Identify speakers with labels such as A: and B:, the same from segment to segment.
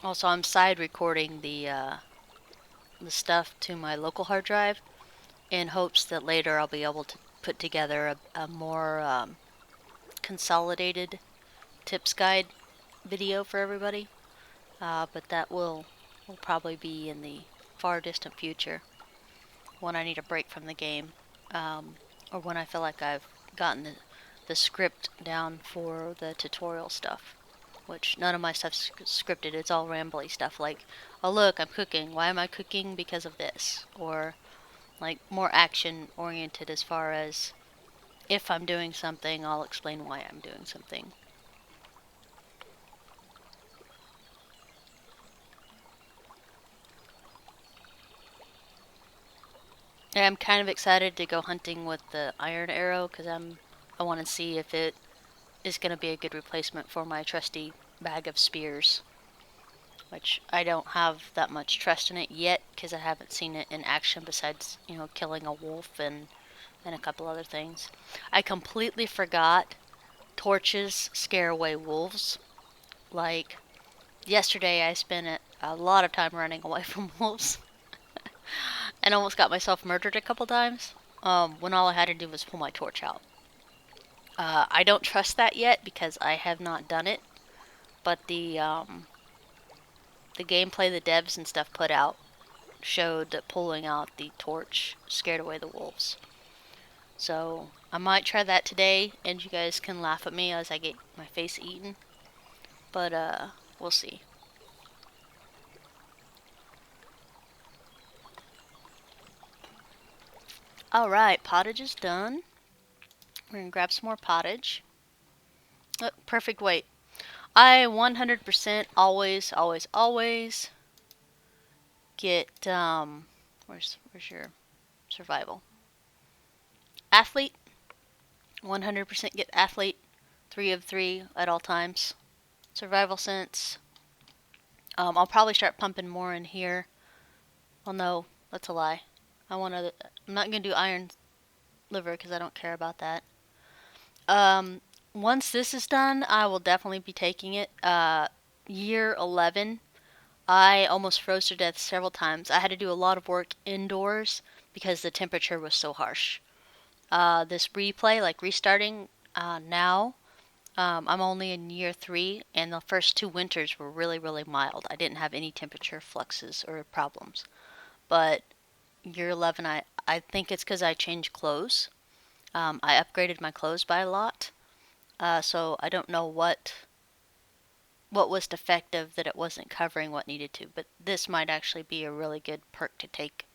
A: Also, I'm side recording the stuff to my local hard drive in hopes that later I'll be able to put together a more consolidated tips guide video for everybody. But that will probably be in the far distant future when I need a break from the game, or when I feel like I've gotten the script down for the tutorial stuff. Which none of my stuff's scripted. It's all rambly stuff like, oh look, I'm cooking. Why am I cooking? Because of this. Or like more action oriented as far as if I'm doing something, I'll explain why I'm doing something. And I'm kind of excited to go hunting with the iron arrow because I want to see if it is going to be a good replacement for my trusty bag of spears, which I don't have that much trust in it yet because I haven't seen it in action besides, killing a wolf and a couple other things. I completely forgot torches scare away wolves. Like, yesterday I spent a lot of time running away from wolves and almost got myself murdered a couple times when all I had to do was pull my torch out. I don't trust that yet because I have not done it, but the gameplay the devs and stuff put out showed that pulling out the torch scared away the wolves. So I might try that today, and you guys can laugh at me as I get my face eaten. But we'll see. Alright, pottage is done. We're gonna grab some more pottage. Oh, perfect weight. I 100% always, always, always get, where's your survival? Athlete. 100% get athlete. 3 of 3 at all times. Survival sense. I'll probably start pumping more in here. Well, no, that's a lie. I'm not gonna do iron liver because I don't care about that. Once this is done, I will definitely be taking it. Year 11, I almost froze to death several times. I had to do a lot of work indoors because the temperature was so harsh. This replay, like restarting now, I'm only in year 3, and the first 2 winters were really, really mild. I didn't have any temperature fluxes or problems. But year 11, I think it's because I changed clothes. I upgraded my clothes by a lot. So I don't know what was defective that it wasn't covering what needed to, but this might actually be a really good perk to take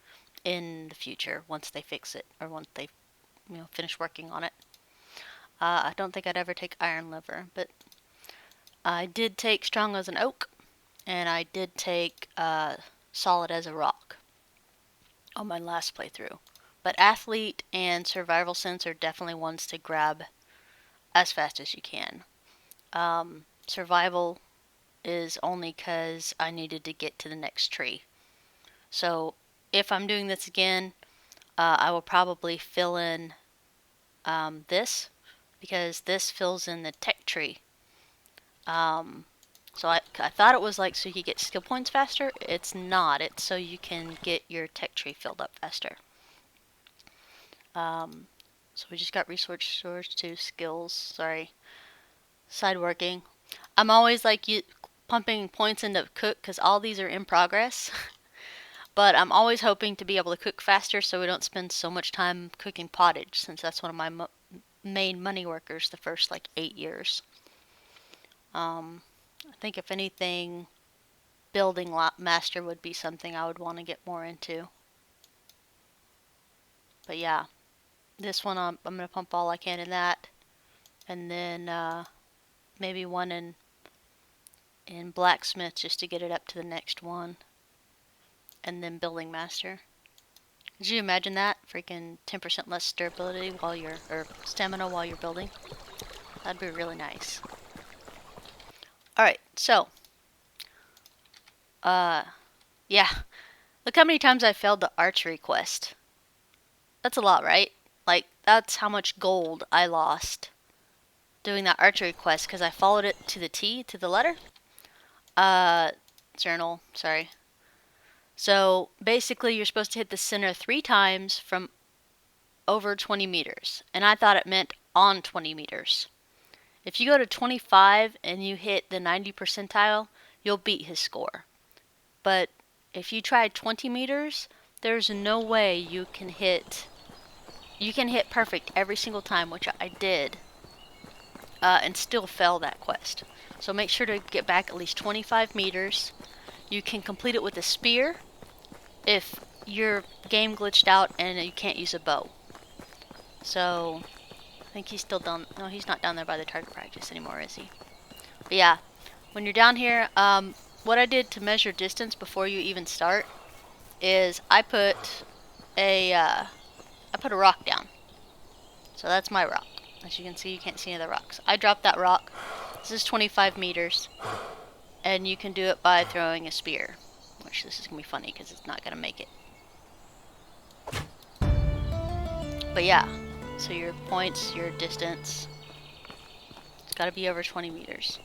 A: in the future once they fix it or once they finish working on it. I don't think I'd ever take iron liver, but I did take strong as an oak, and I did take solid as a rock on my last playthrough. But athlete and survival sense are definitely ones to grab as fast as you can. Survival is only because I needed to get to the next tree. So if I'm doing this again, I will probably fill in this because this fills in the tech tree. So I thought it was like so you get skill points faster. It's not. It's so you can get your tech tree filled up faster. So we just got resource storage to skills. Sorry, side working. I'm always like pumping points into cook because all these are in progress. But I'm always hoping to be able to cook faster so we don't spend so much time cooking pottage since that's one of my main money workers the first like 8 years. I think if anything, building master would be something I would want to get more into. But yeah, this one I'm going to pump all I can in that. And then maybe one in blacksmith just to get it up to the next one. And then building master. Could you imagine that? Freaking 10% less durability or stamina while you're building. That'd be really nice. Alright, so. Yeah. Look how many times I failed the archery quest. That's a lot, right? Like, that's how much gold I lost doing that archery quest because I followed it to the T, to the letter. journal, sorry. So basically you're supposed to hit the center 3 times from over 20 meters. And I thought it meant on 20 meters. If you go to 25 and you hit the 90 percentile, you'll beat his score. But if you try 20 meters, there's no way you can hit perfect every single time, which I did, and still fail that quest. So make sure to get back at least 25 meters. You can complete it with a spear if your game glitched out and you can't use a bow. So I think he's still down. No, he's not down there by the target practice anymore, is he? But yeah, when you're down here, what I did to measure distance before you even start is I put a rock down. So that's my rock. As you can see, you can't see any of the rocks. I dropped that rock. This is 25 meters. And you can do it by throwing a spear. Which this is going to be funny because it's not going to make it. But yeah. So your points, your distance. It's got to be over 20 meters.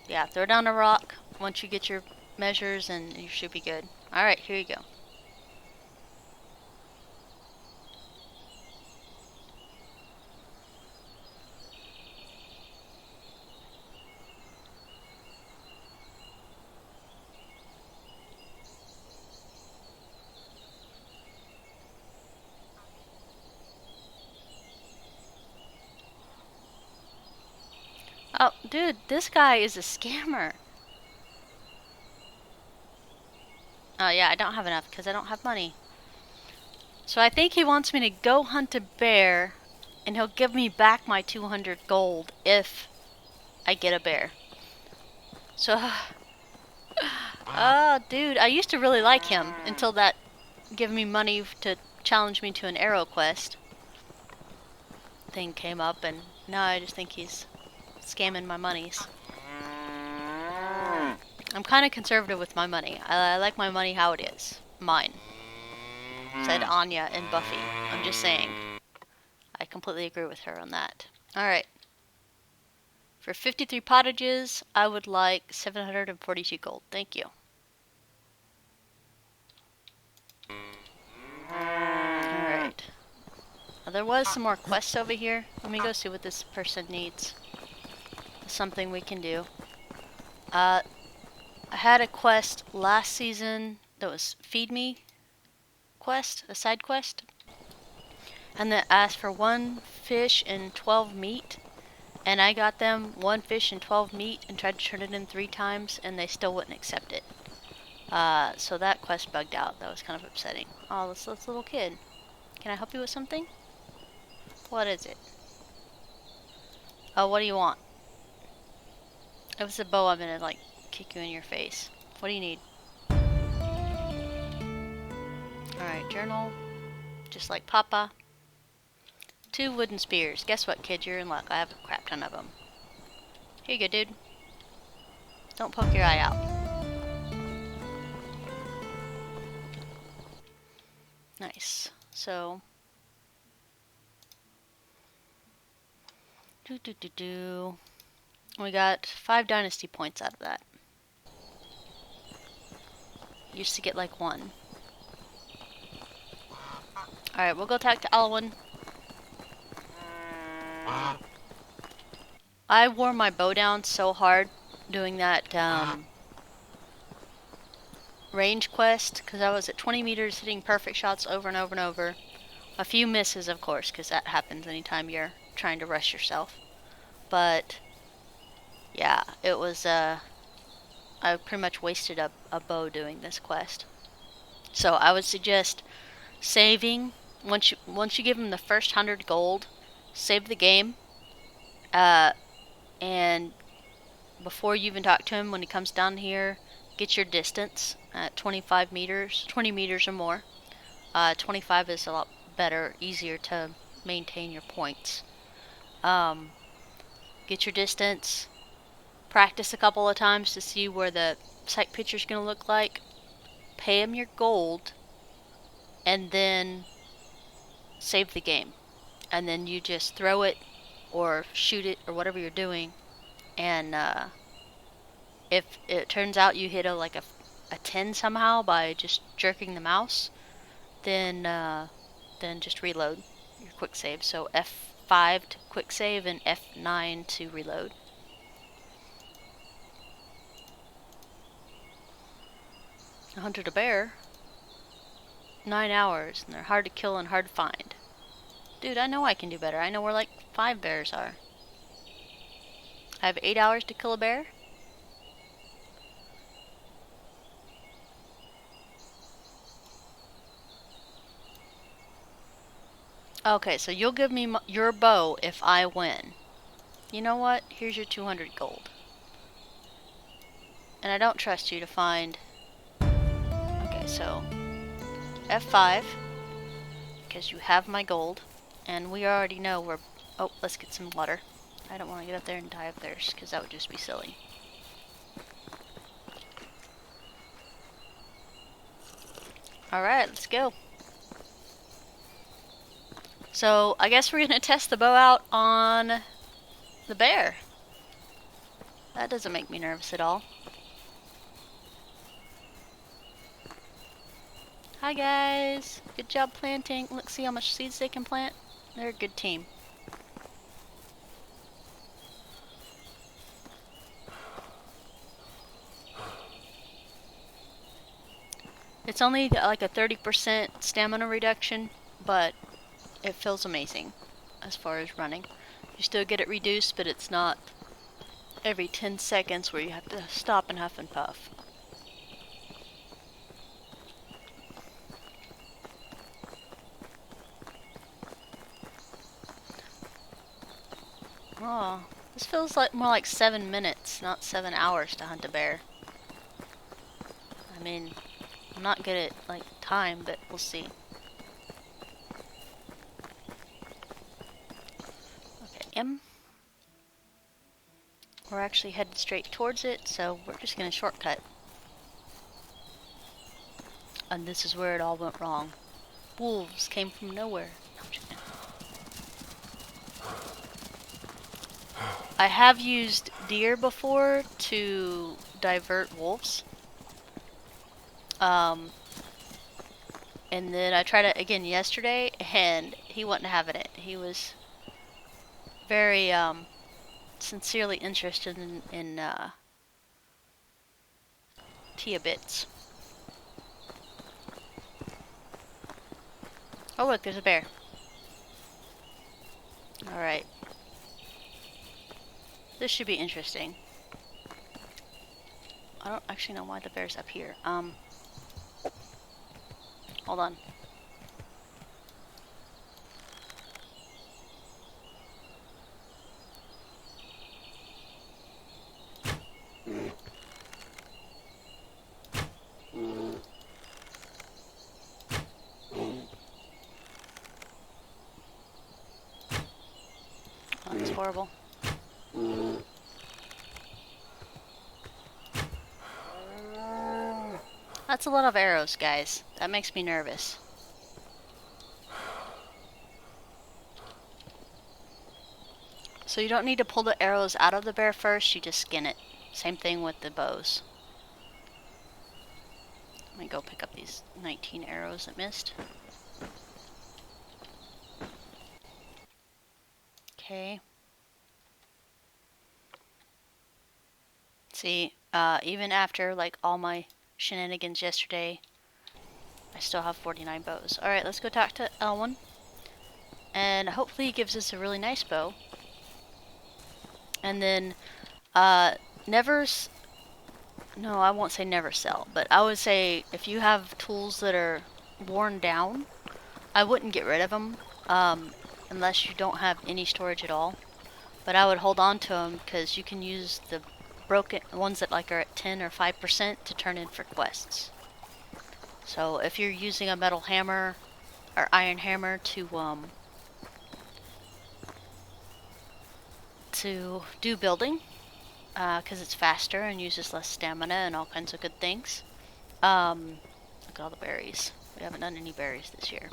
A: Yeah, throw down a rock once you get your measures and you should be good. Alright, here you go. Oh, dude, this guy is a scammer. Oh yeah, I don't have enough because I don't have money. So I think he wants me to go hunt a bear, and he'll give me back my 200 gold if I get a bear. So, oh dude, I used to really like him until that giving me money to challenge me to an arrow quest thing came up, and now I just think he's scamming my monies. I'm kind of conservative with my money. I like my money how it is. Mine. Said Anya and Buffy. I'm just saying. I completely agree with her on that. Alright. For 53 pottages, I would like 742 gold. Thank you. Alright. There was some more quests over here. Let me go see what this person needs. Something we can do. I had a quest last season that was Feed Me quest, a side quest. And that asked for 1 fish and 12 meat. And I got them 1 fish and 12 meat and tried to turn it in 3 times and they still wouldn't accept it. So that quest bugged out. That was kind of upsetting. Oh, this little kid. Can I help you with something? What is it? Oh, what do you want? If it's a bow, I'm gonna, like, kick you in your face. What do you need? Alright, journal. Just like Papa. 2 wooden spears. Guess what, kid? You're in luck. I have a crap ton of them. Here you go, dude. Don't poke your eye out. Nice. So... We got 5 Dynasty points out of that. Used to get like 1. Alright, we'll go talk to Alwyn. I wore my bow down so hard doing that range quest because I was at 20 meters hitting perfect shots over and over and over. A few misses, of course, because that happens anytime you're trying to rush yourself. But yeah, it was I pretty much wasted a bow doing this quest. So I would suggest saving once you give him the first 100 gold, save the game, and before you even talk to him, when he comes down here, get your distance at 25 meters, 20 meters or more. 25 is a lot better, easier to maintain your points. Get your distance, practice a couple of times to see where the sight picture's going to look like, pay him your gold, and then save the game. And then you just throw it or shoot it or whatever you're doing, and If it turns out you hit a 10 somehow by just jerking the mouse, then just reload your quick save. So F5 to quick save and F9 to reload. I hunted a bear. 9 hours, and they're hard to kill and hard to find. Dude, I know I can do better. I know where like 5 bears are. I have 8 hours to kill a bear. Okay, so you'll give me your bow if I win. You know what? Here's your 200 gold. And I don't trust you to find... Okay, so F5, because you have my gold, and we already know we're... Oh, let's get some water. I don't want to get up there and die of thirst, because that would just be silly. Alright, let's go. So, I guess we're going to test the bow out on the bear. That doesn't make me nervous at all. Hi guys! Good job planting. Look, see how much seeds they can plant? They're a good team. It's only like a 30% stamina reduction, but it feels amazing as far as running. You still get it reduced, but it's not every 10 seconds where you have to stop and huff and puff. Oh, this feels like more like 7 minutes, not 7 hours to hunt a bear. I mean, I'm not good at like time, but we'll see. Okay, M. We're actually headed straight towards it, so we're just gonna shortcut. And this is where it all went wrong. Wolves came from nowhere. No, I'm just kidding. I have used deer before to divert wolves. And then I tried it again yesterday, and he wasn't having it. He was very sincerely interested in Tia bits. Oh look, there's a bear. Alright. This should be interesting. I don't actually know why the bear's up here. Hold on. Oh, that's horrible. That's a lot of arrows, guys. That makes me nervous. So you don't need to pull the arrows out of the bear first, you just skin it. Same thing with the bows. Let me go pick up these 19 arrows that missed. Okay. See, even after like all my shenanigans yesterday, I still have 49 bows. Alright, let's go talk to Elwyn. And hopefully he gives us a really nice bow. And then, never... No, I won't say never sell, but I would say if you have tools that are worn down, I wouldn't get rid of them, unless you don't have any storage at all. But I would hold on to them because you can use the broken ones that like are at 10 or 5% to turn in for quests. So if you're using a metal hammer or iron hammer to do building, because it's faster and uses less stamina and all kinds of good things. Look at all the berries. We haven't done any berries this year.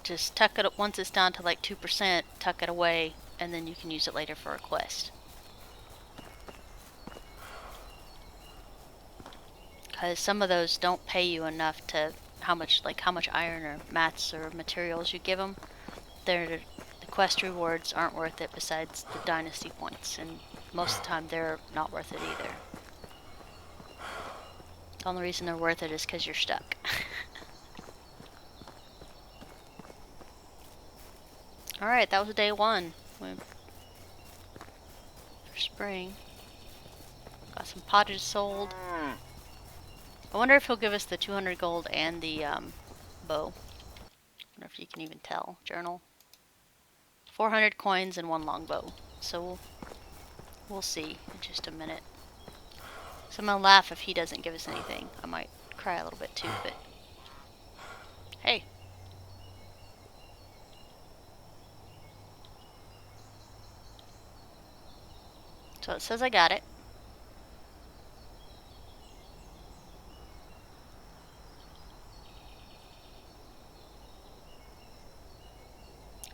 A: Just tuck it up once it's down to like 2%, tuck it away, and then you can use it later for a quest. because some of those don't pay you enough to how much iron or mats or materials you give them. The quest rewards aren't worth it besides the dynasty points, and most of the time they're not worth it either. The only reason they're worth it is because you're stuck. Alright, that was day 1 for spring. Got some pottage sold. I wonder if he'll give us the 200 gold and the bow. I wonder if you can even tell. Journal. 400 coins and 1 longbow. So we'll see in just a minute. So I'm gonna laugh if he doesn't give us anything. I might cry a little bit too, but hey. So it says I got it.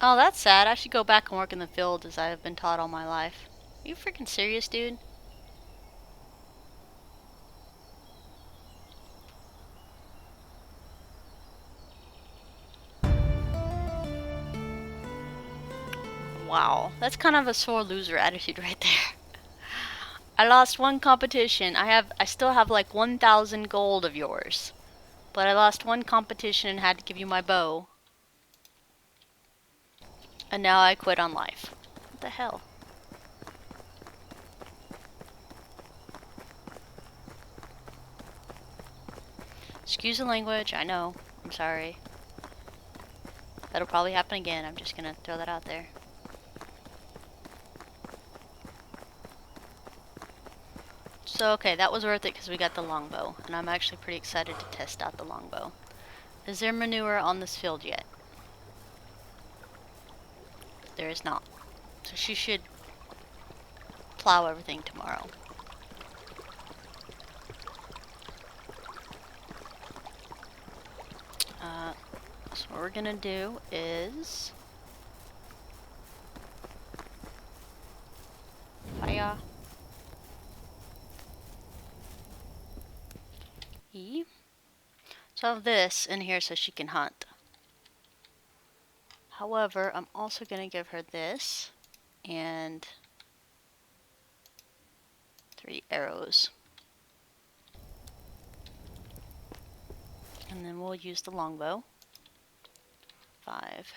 A: Oh, that's sad. I should go back and work in the field as I have been taught all my life. Are you freaking serious, dude? Wow, that's kind of a sore loser attitude right there. I lost 1 competition. I still have like 1,000 gold of yours. But I lost 1 competition and had to give you my bow. And now I quit on life. What the hell? Excuse the language, I know. I'm sorry. That'll probably happen again. I'm just gonna throw that out there. So, okay, that was worth it because we got the longbow. And I'm actually pretty excited to test out the longbow. Is there manure on this field yet? There is not. So she should plow everything tomorrow. So what we're gonna do is fire E. So I have this in here so she can hunt. However, I'm also gonna give her this and 3 arrows. And then we'll use the longbow. 5.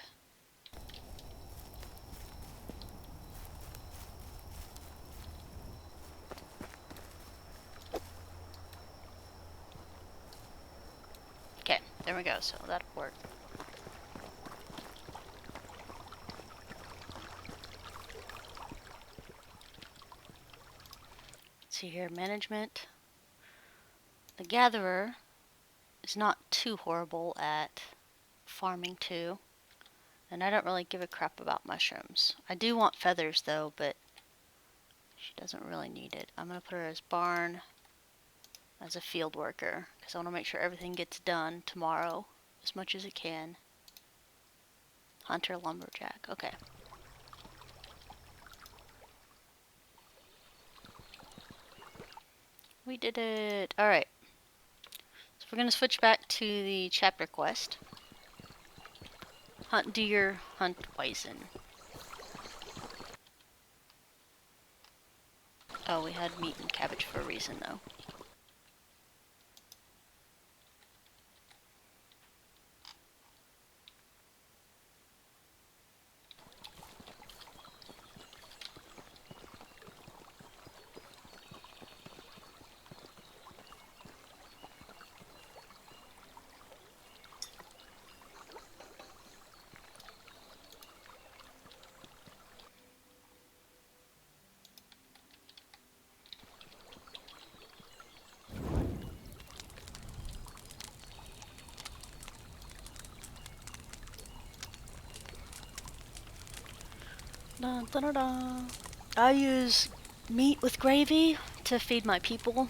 A: Okay, there we go, so that'll work. Let's see here, management. The gatherer is not too horrible at farming too. And I don't really give a crap about mushrooms. I do want feathers though, but she doesn't really need it. I'm going to put her as barn, as a field worker, because I want to make sure everything gets done tomorrow as much as it can. Hunter, lumberjack, okay. We did it! Alright. So we're going to switch back to the chapter quest. Hunt deer, hunt bison. Oh, we had meat and cabbage for a reason, though. Dun, dun, dun, dun. I use meat with gravy to feed my people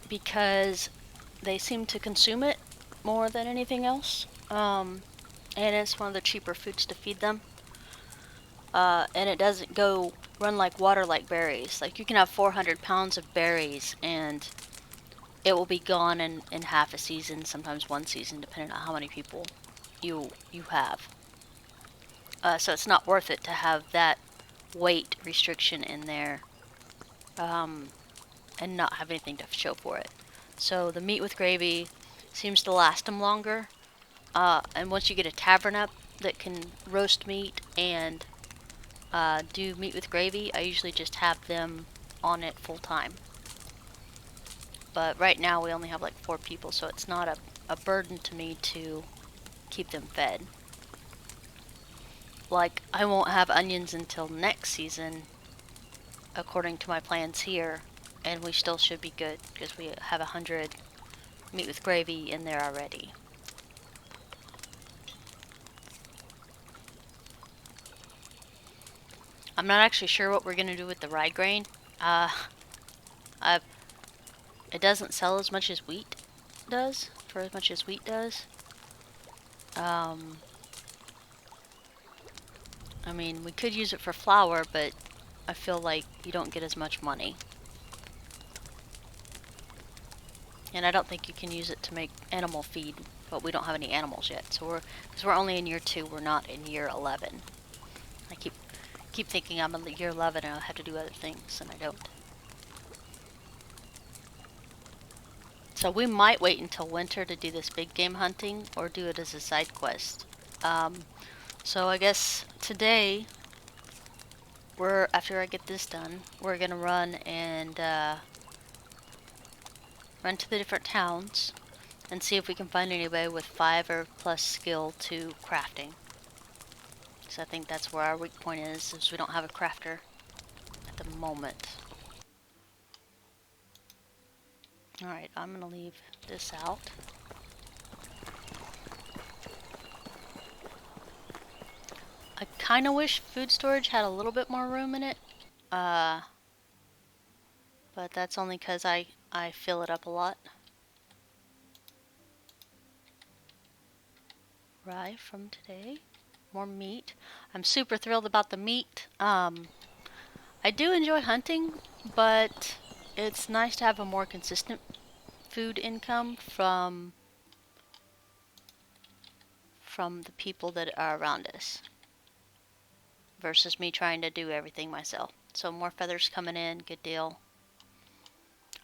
A: because they seem to consume it more than anything else. And it's one of the cheaper foods to feed them. And it doesn't run like water like berries. Like you can have 400 pounds of berries and it will be gone in half a season, sometimes one season, depending on how many people you have. So it's not worth it to have that weight restriction in there, and not have anything to show for it. So the meat with gravy seems to last them longer. And once you get a tavern up that can roast meat and do meat with gravy, I usually just have them on it full time. But right now we only have like 4 people, so it's not a burden to me to keep them fed. Like, I won't have onions until next season, according to my plans here, and we still should be good because we have 100 meat with gravy in there already. I'm not actually sure what we're gonna do with the rye grain. Uh, I've, it doesn't sell as much as wheat does, for as much as wheat does. I mean, we could use it for flour, but I feel like you don't get as much money. And I don't think you can use it to make animal feed, but we don't have any animals yet. So because we're only in year 2, we're not in year 11. I keep thinking I'm in year 11 and I'll have to do other things, and I don't. So we might wait until winter to do this big game hunting, or do it as a side quest. So I guess today, after I get this done, we're gonna run and run to the different towns and see if we can find anybody with 5 or plus skill to crafting. So I think that's where our weak point is we don't have a crafter at the moment. Alright, I'm gonna leave this out. I kinda wish food storage had a little bit more room in it. But that's only because I fill it up a lot. Rye from today. More meat. I'm super thrilled about the meat. I do enjoy hunting, but it's nice to have a more consistent food income from the people that are around us versus me trying to do everything myself. So more feathers coming in, good deal.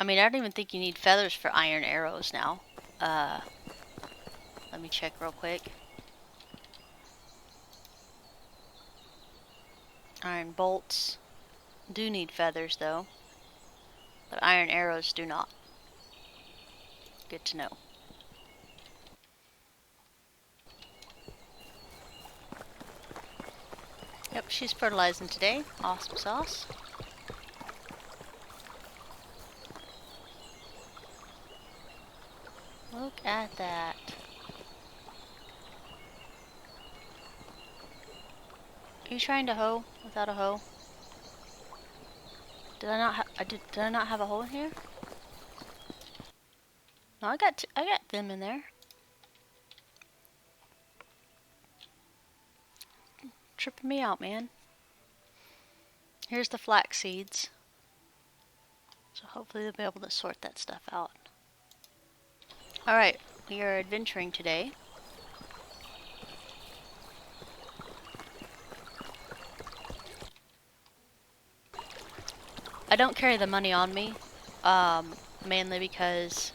A: I mean, I don't even think you need feathers for iron arrows now. Let me check real quick. Iron bolts do need feathers though, but iron arrows do not. Good to know. Yep, she's fertilizing today. Awesome sauce. Look at that. Are you trying to hoe without a hoe? Did I not did I not have a hole in here? No, I got them in there. Tripping me out, man. Here's the flax seeds. So hopefully they'll be able to sort that stuff out. Alright, we are adventuring today. I don't carry the money on me, mainly because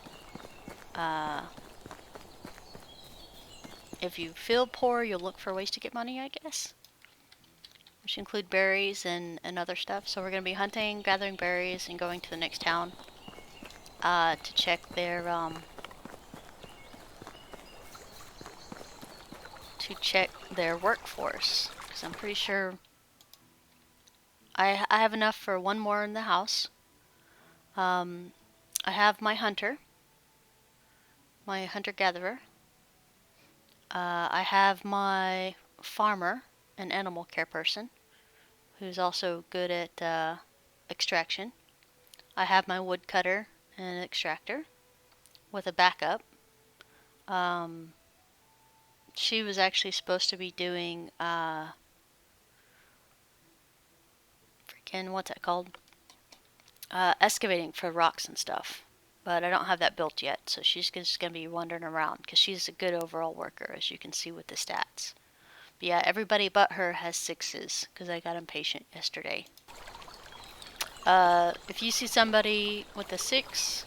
A: if you feel poor, you'll look for ways to get money, I guess. Which include berries and other stuff. So we're going to be hunting, gathering berries, and going to the next town to check their workforce. Because I'm pretty sure I have enough for one more in the house. I have my hunter-gatherer. I have my farmer, an animal care person, who's also good at extraction. I have my woodcutter and an extractor with a backup. She was actually supposed to be doing what's that called? Excavating for rocks and stuff. but I don't have that built yet, so she's just going to be wandering around because she's a good overall worker, as you can see with the stats. But yeah, everybody but her has 6s because I got impatient yesterday. If you see somebody with a 6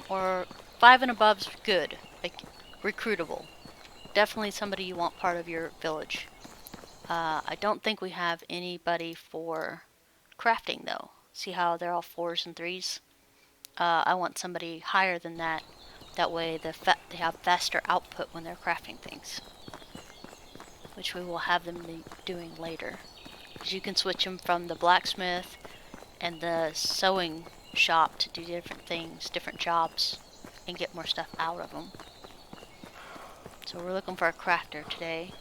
A: or 5 and above's good, like recruitable. Definitely somebody you want part of your village. I don't think we have anybody for crafting though. See how they're all 4s and 3s? I want somebody higher than that. That way they have faster output when they're crafting things. Which we will have them be doing later. Because you can switch them from the blacksmith and the sewing shop to do different things, different jobs, and get more stuff out of them. So we're looking for a crafter today.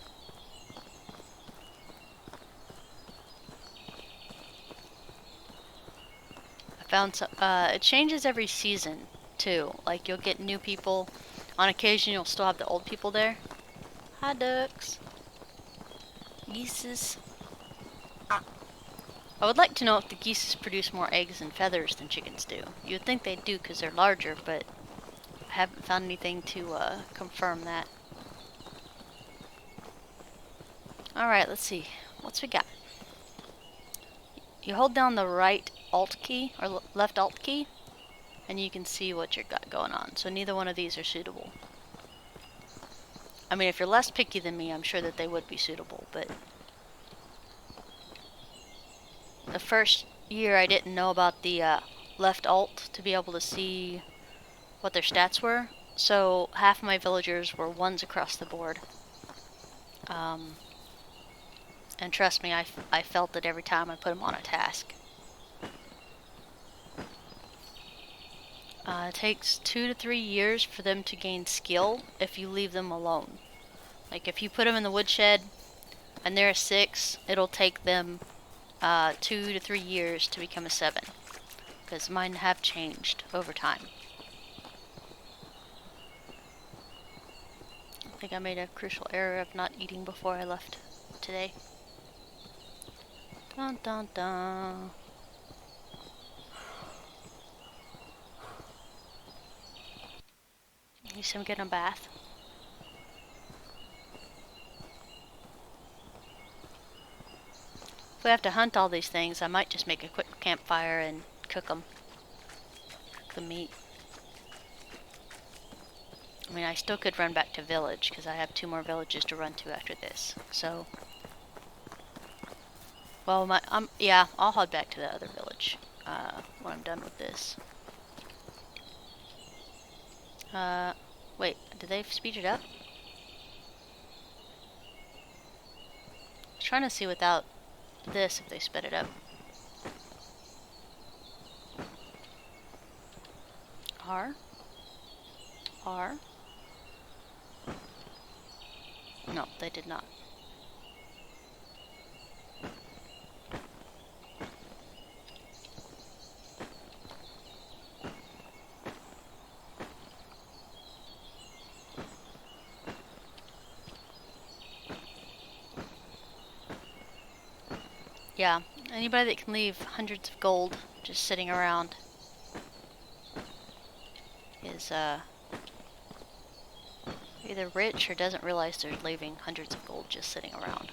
A: I found some, it changes every season too. Like you'll get new people. On occasion you'll still have the old people there. Hi ducks. Geeses. I would like to know if the geeses produce more eggs and feathers than chickens do. You would think they do because they're larger, but I haven't found anything to confirm that. Alright, let's see. What's we got? You hold down the right Alt key, or left Alt key, and you can see what you got going on. So neither one of these are suitable. I mean, if you're less picky than me, I'm sure that they would be suitable, but the first year I didn't know about the left Alt to be able to see what their stats were, so half of my villagers were 1s across the board. And trust me, I felt it every time I put them on a task. It takes 2 to 3 years for them to gain skill if you leave them alone. Like if you put them in the woodshed and they're a 6, it'll take them 2 to 3 years to become a 7. Because mine have changed over time. I think I made a crucial error of not eating before I left today. Dun dun dun. You see him getting a bath. If we have to hunt all these things, I might just make a quick campfire and cook them. Cook the meat. I mean, I still could run back to village, because I have 2 more villages to run to after this. So, well, yeah, I'll head back to the other village when I'm done with this. Wait, did they speed it up? I was trying to see without this if they sped it up. R? R? No, they did not. Yeah, anybody that can leave hundreds of gold just sitting around is either rich or doesn't realize they're leaving hundreds of gold just sitting around.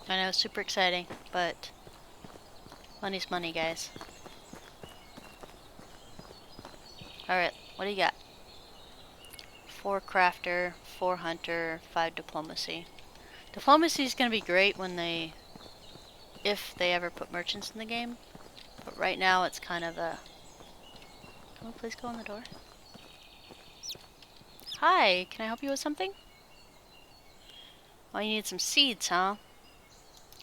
A: I know, super exciting, but money's money, guys. Alright, what do you got? 4 crafter, 4 hunter, 5 diplomacy. Diplomacy is going to be great when if they ever put merchants in the game. But right now it's kind of a... Can we please go in the door? Hi, can I help you with something? Oh, you need some seeds, huh?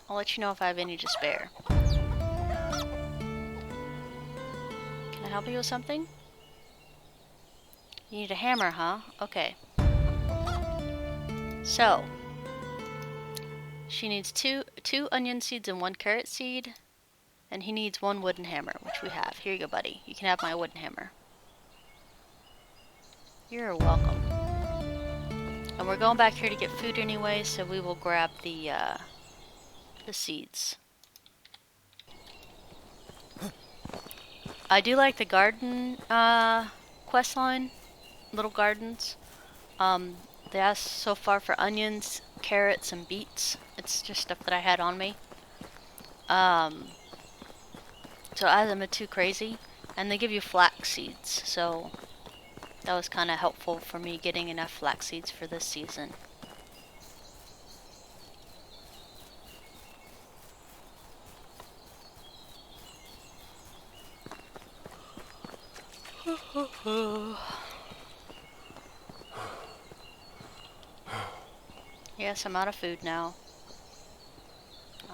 A: I'll let you know if I have any to spare. Can I help you with something? You need a hammer, huh? Okay. So, she needs two onion seeds and 1 carrot seed, and he needs 1 wooden hammer, which we have. Here you go, buddy. You can have my wooden hammer. You're welcome. And we're going back here to get food anyway, so we will grab the seeds. I do like the garden quest line, little gardens. They asked so far for onions, carrots, and beets. It's just stuff that I had on me. So I them are too crazy, and they give you flax seeds, so that was kind of helpful for me getting enough flax seeds for this season. Yes, I'm out of food now.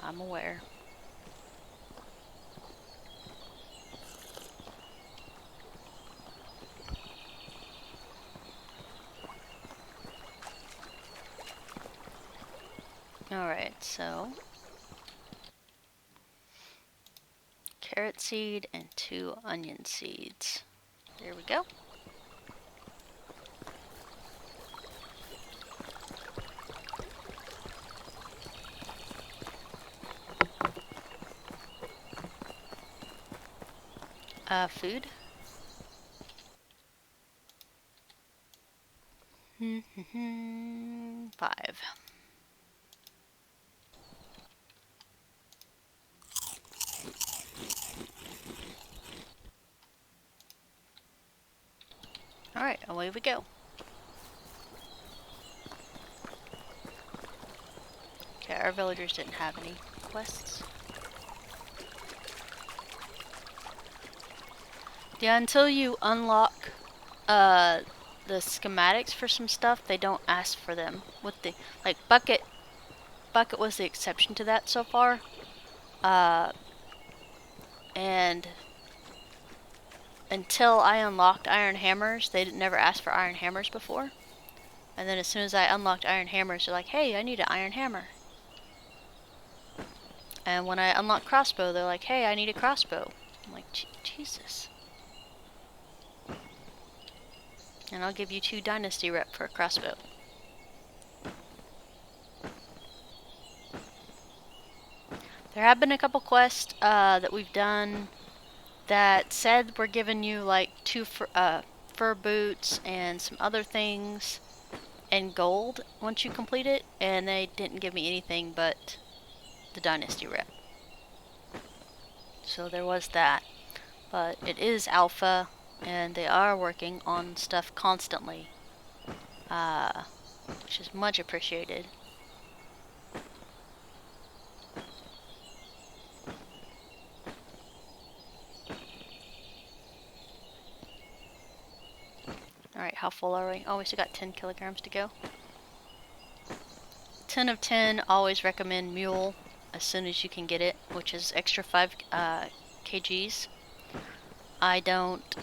A: I'm aware. Alright, so carrot seed and 2 onion seeds. There we go. Food. 5. Alright, away we go. Okay, our villagers didn't have any quests. Yeah, until you unlock the schematics for some stuff, they don't ask for them. With the like bucket was the exception to that so far. And until I unlocked iron hammers, they never asked for iron hammers before. And then as soon as I unlocked iron hammers, they're like, hey, I need an iron hammer. And when I unlocked crossbow, they're like, hey, I need a crossbow. I'm like, Jesus. And I'll give you 2 Dynasty rep for a crossbow. There have been a couple quests that we've done that said we're giving you like 2 fur boots and some other things and gold once you complete it, and they didn't give me anything but the Dynasty rep. So there was that. But it is alpha, and they are working on stuff constantly, which is much appreciated. Alright, how full are we? Oh, we still got 10 kilograms to go. 10 of 10, always recommend mule as soon as you can get it, which is extra 5 kgs. I don't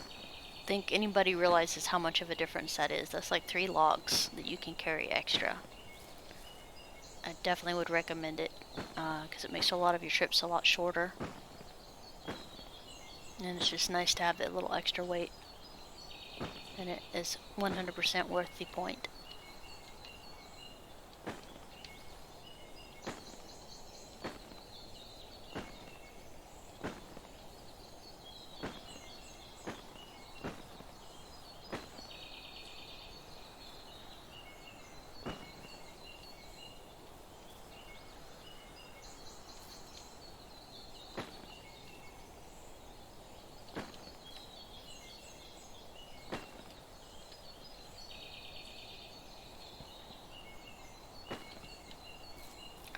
A: think anybody realizes how much of a difference that is. That's like 3 logs that you can carry extra. I definitely would recommend it because it makes a lot of your trips a lot shorter. And it's just nice to have that little extra weight. And it is 100% worth the point.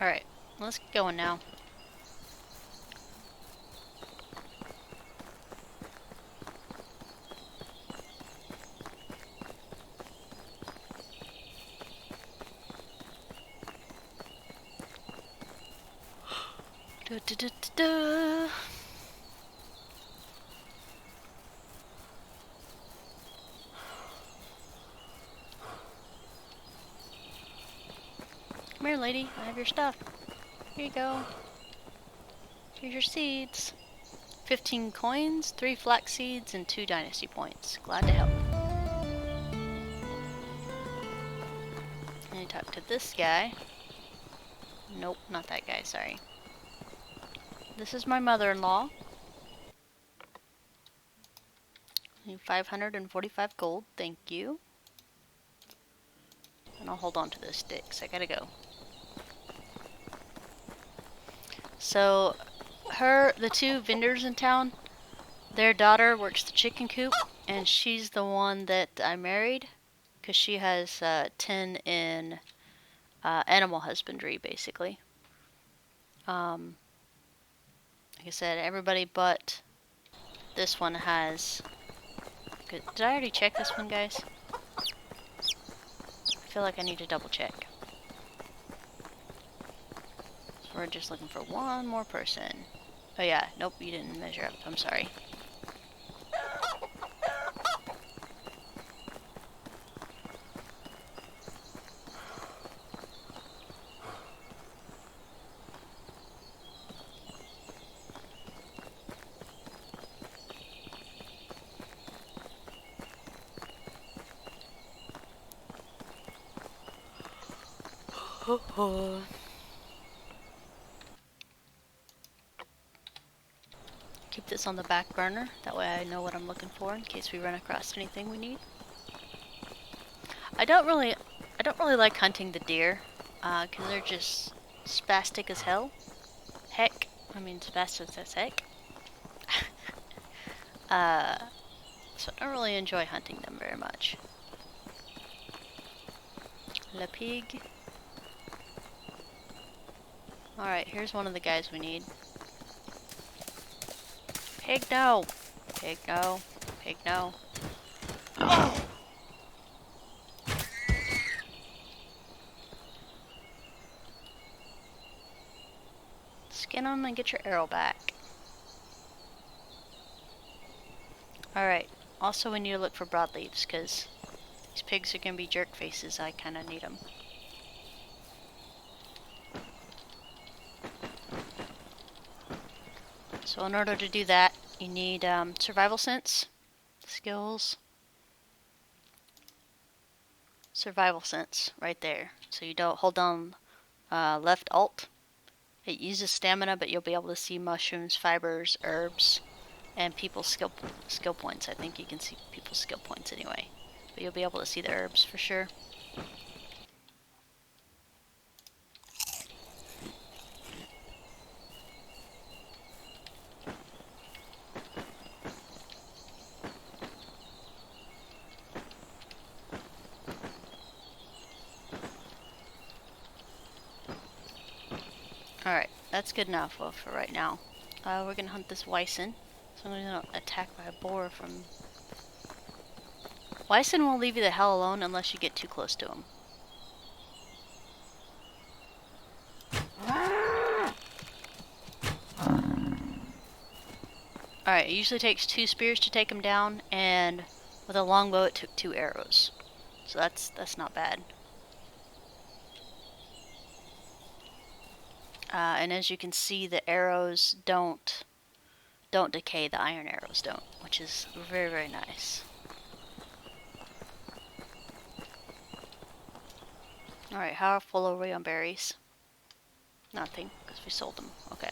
A: Alright, let's get going now. Da, da, da, da, da. Come here, lady. I have your stuff. Here you go. Here's your seeds. 15 coins, 3 flax seeds, and 2 dynasty points. Glad to help. And you talk to this guy. Nope, not that guy, sorry. This is my mother-in-law. 545 gold, thank you. And I'll hold on to this stick, so I gotta go. So, the 2 vendors in town, their daughter works the chicken coop, and she's the one that I married, because she has 10 in animal husbandry, basically. Like I said, everybody but this one has... Good. Did I already check this one, guys? I feel like I need to double check. So we're just looking for one more person. Oh yeah, nope, you didn't measure up. I'm sorry. Keep this on the back burner, that way I know what I'm looking for in case we run across anything we need. I don't really like hunting the deer, cause they're just spastic as hell. Heck, I mean spastic as heck. So I don't really enjoy hunting them very much. Le pig. Alright, here's one of the guys we need. Pig no! Pig no. Pig no. Oh! Skin them and get your arrow back. Alright, also we need to look for broadleaves, because these pigs are going to be jerk faces. I kind of need them. So in order to do that, you need survival sense, skills, survival sense, right there. So you don't hold down left alt. It uses stamina, but you'll be able to see mushrooms, fibers, herbs, and people's skill points. I think you can see people's skill points anyway, but you'll be able to see the herbs for sure. Alright, that's good enough for right now. We're gonna hunt this Wyson. So I'm gonna attack by a boar from... Wyson won't leave you the hell alone unless you get too close to him. Alright, it usually takes 2 spears to take him down, and with a longbow it took 2 arrows. So that's not bad. And as you can see, the arrows don't decay. The iron arrows don't, which is very, very nice. Alright, how full are we on berries? Nothing, because we sold them. Okay.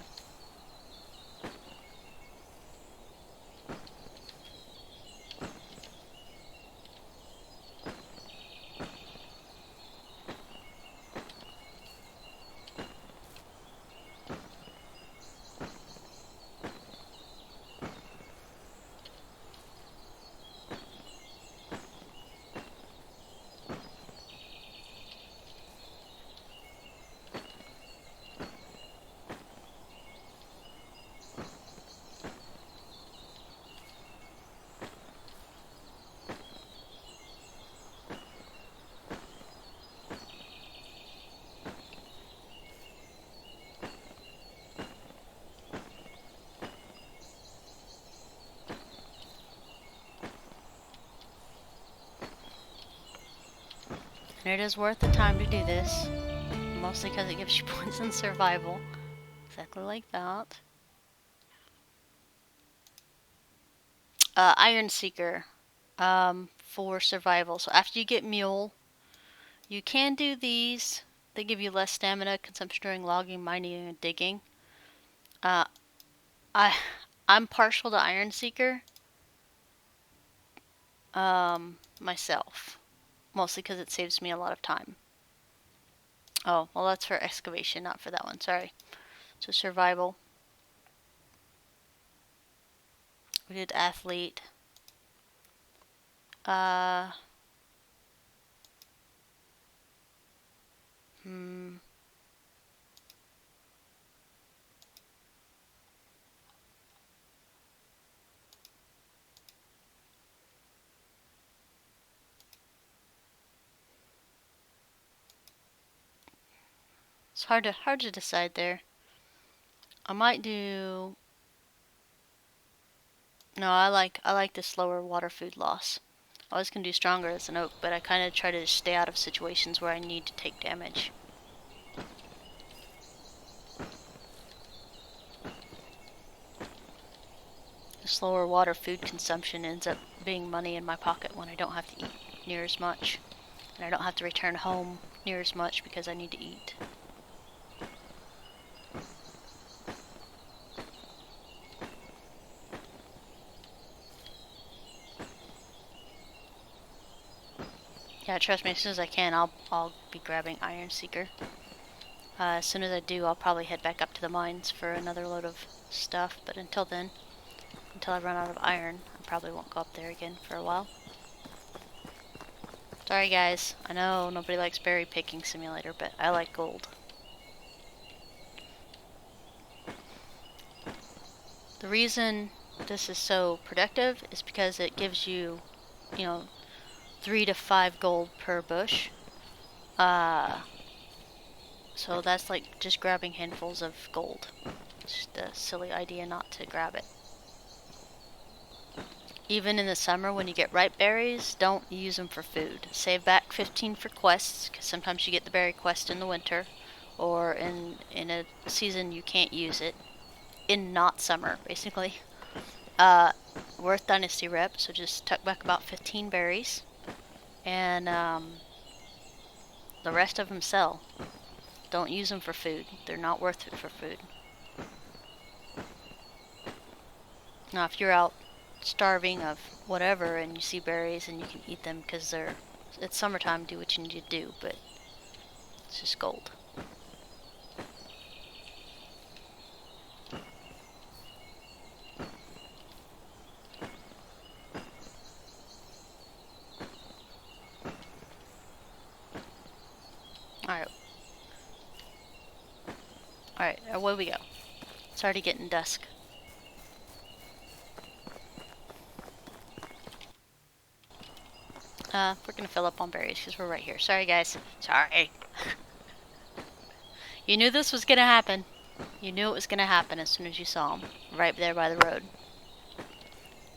A: And it is worth the time to do this. Mostly because it gives you points in survival. Exactly like that. Iron Seeker. For survival. So after you get Mule, you can do these. They give you less stamina consumption during logging, mining, and digging. Uh, I I'm partial to Iron Seeker. Myself, mostly because it saves me a lot of time. Oh, well, that's for excavation, not for that one. Sorry. So survival. We did athlete. Uh, hmm. It's hard to decide there. I might do. No, I like the slower water food loss. I was gonna do stronger as an oak, but I kind of try to stay out of situations where I need to take damage. The slower water food consumption ends up being money in my pocket when I don't have to eat near as much, and I don't have to return home near as much because I need to eat. Yeah, trust me, as soon as I can, I'll be grabbing Iron Seeker. As soon as I do, I'll probably head back up to the mines for another load of stuff, but until then, until I run out of iron, I probably won't go up there again for a while. Sorry guys, I know nobody likes berry picking simulator, but I like gold. The reason this is so productive is because it gives you, 3 to 5 gold per bush. So that's like just grabbing handfuls of gold. It's just a silly idea not to grab it. Even in the summer when you get ripe berries, don't use them for food. Save back 15 for quests, because sometimes you get the berry quest in the winter, or in a season you can't use it. In not summer, basically. Worth Dynasty rep, so just tuck back about 15 berries, and the rest of them sell. Don't use them for food. They're not worth it for food. Now, if you're out starving of whatever and you see berries and you can eat them because it's summertime, do what you need to do, but it's just gold. Alright. Alright, away we go. It's already getting dusk. We're gonna fill up on berries because we're right here. Sorry, guys. Sorry. You knew this was gonna happen. You knew it was gonna happen as soon as you saw them. Right there by the road.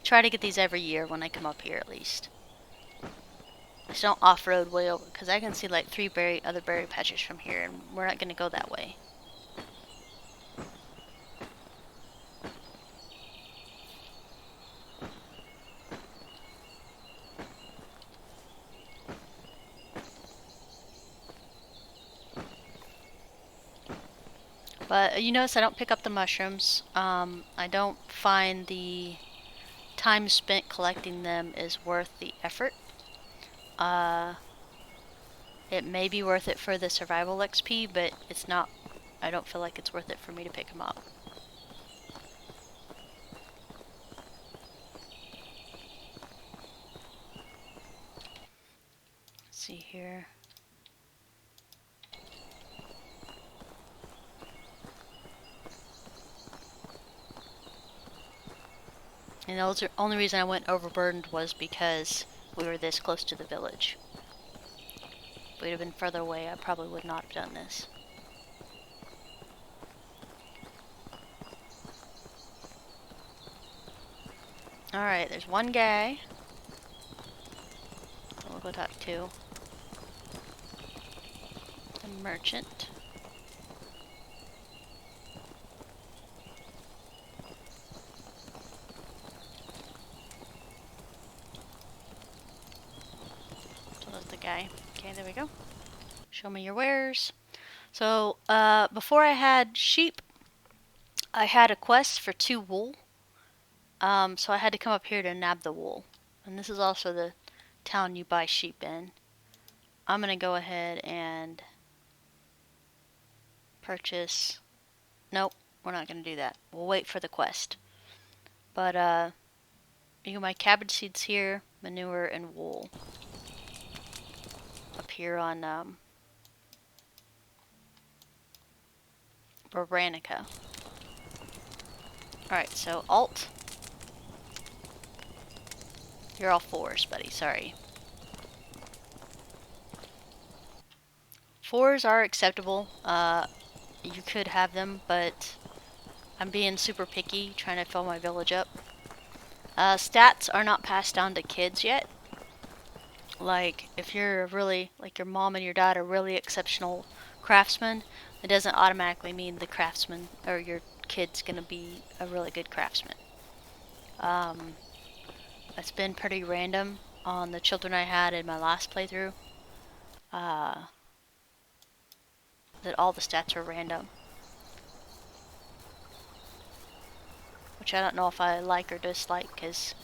A: Try to get these every year when I come up here, at least. Just don't off-road way over, because I can see like 3 other berry patches from here, and we're not gonna go that way. But you notice I don't pick up the mushrooms. I don't find the time spent collecting them is worth the effort. It may be worth it for the survival XP, but it's not. I don't feel like it's worth it for me to pick them up. Let's see here. And the only reason I went overburdened was because we were this close to the village. If we'd have been further away, I probably would not have done this. Alright, there's one guy we'll go talk to. The merchant. So that's the guy. Okay, there we go. Show me your wares. So, before I had sheep, I had a quest for 2 wool. So I had to come up here to nab the wool. And this is also the town you buy sheep in. I'm gonna go ahead and purchase. Nope, we're not gonna do that. We'll wait for the quest. But you got my cabbage seeds here, manure, and wool. Up here on Baranica. Alright, so Alt. You're all 4s, buddy, sorry. 4s are acceptable. You could have them, but I'm being super picky, trying to fill my village up. Stats are not passed down to kids yet. Like, if you're really, like your mom and your dad are really exceptional craftsmen, it doesn't automatically mean the craftsman or your kid's gonna be a really good craftsman. It's been pretty random on the children I had in my last playthrough. That all the stats are random. Which I don't know if I like or dislike, because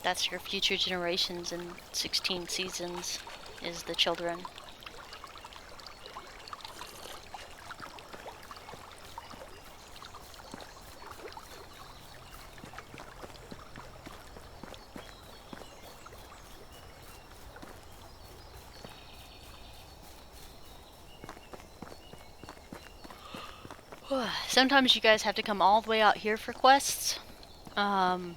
A: that's your future generations in 16 seasons, is the children. Sometimes you guys have to come all the way out here for quests. Alright,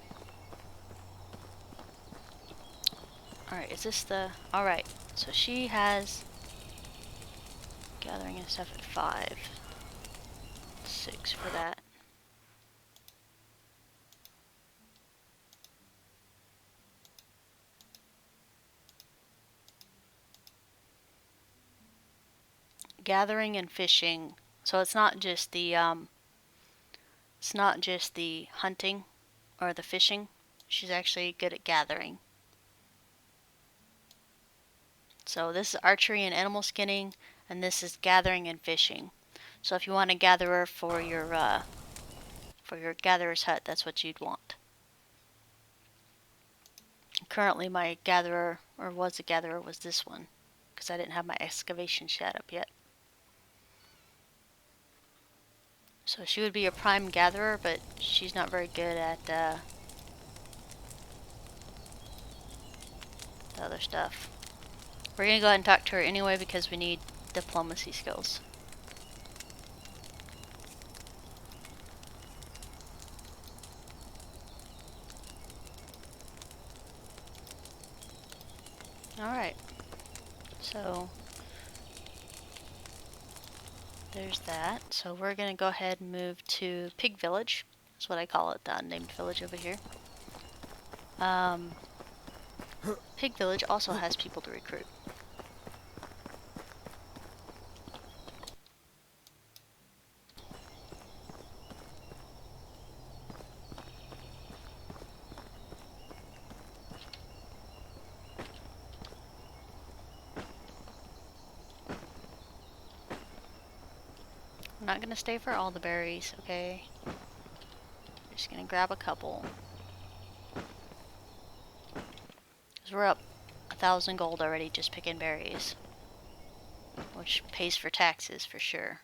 A: is this the... Alright, so she has gathering and stuff at 5. 6 for that. Gathering and fishing. So it's not just the hunting or the fishing. She's actually good at gathering. So this is archery and animal skinning, and this is gathering and fishing. So if you want a gatherer for your gatherer's hut, that's what you'd want. Currently my gatherer, or was a gatherer, was this one, because I didn't have my excavation shed up yet. So she would be a prime gatherer, but she's not very good at the other stuff. We're gonna go ahead and talk to her anyway because we need diplomacy skills. Alright. So there's that. So we're gonna go ahead and move to Pig Village. That's what I call it, the unnamed village over here. Pig Village also has people to recruit. I'm not gonna stay for all the berries, okay? Just gonna grab a couple. Cause we're up 1,000 gold already just picking berries. Which pays for taxes for sure.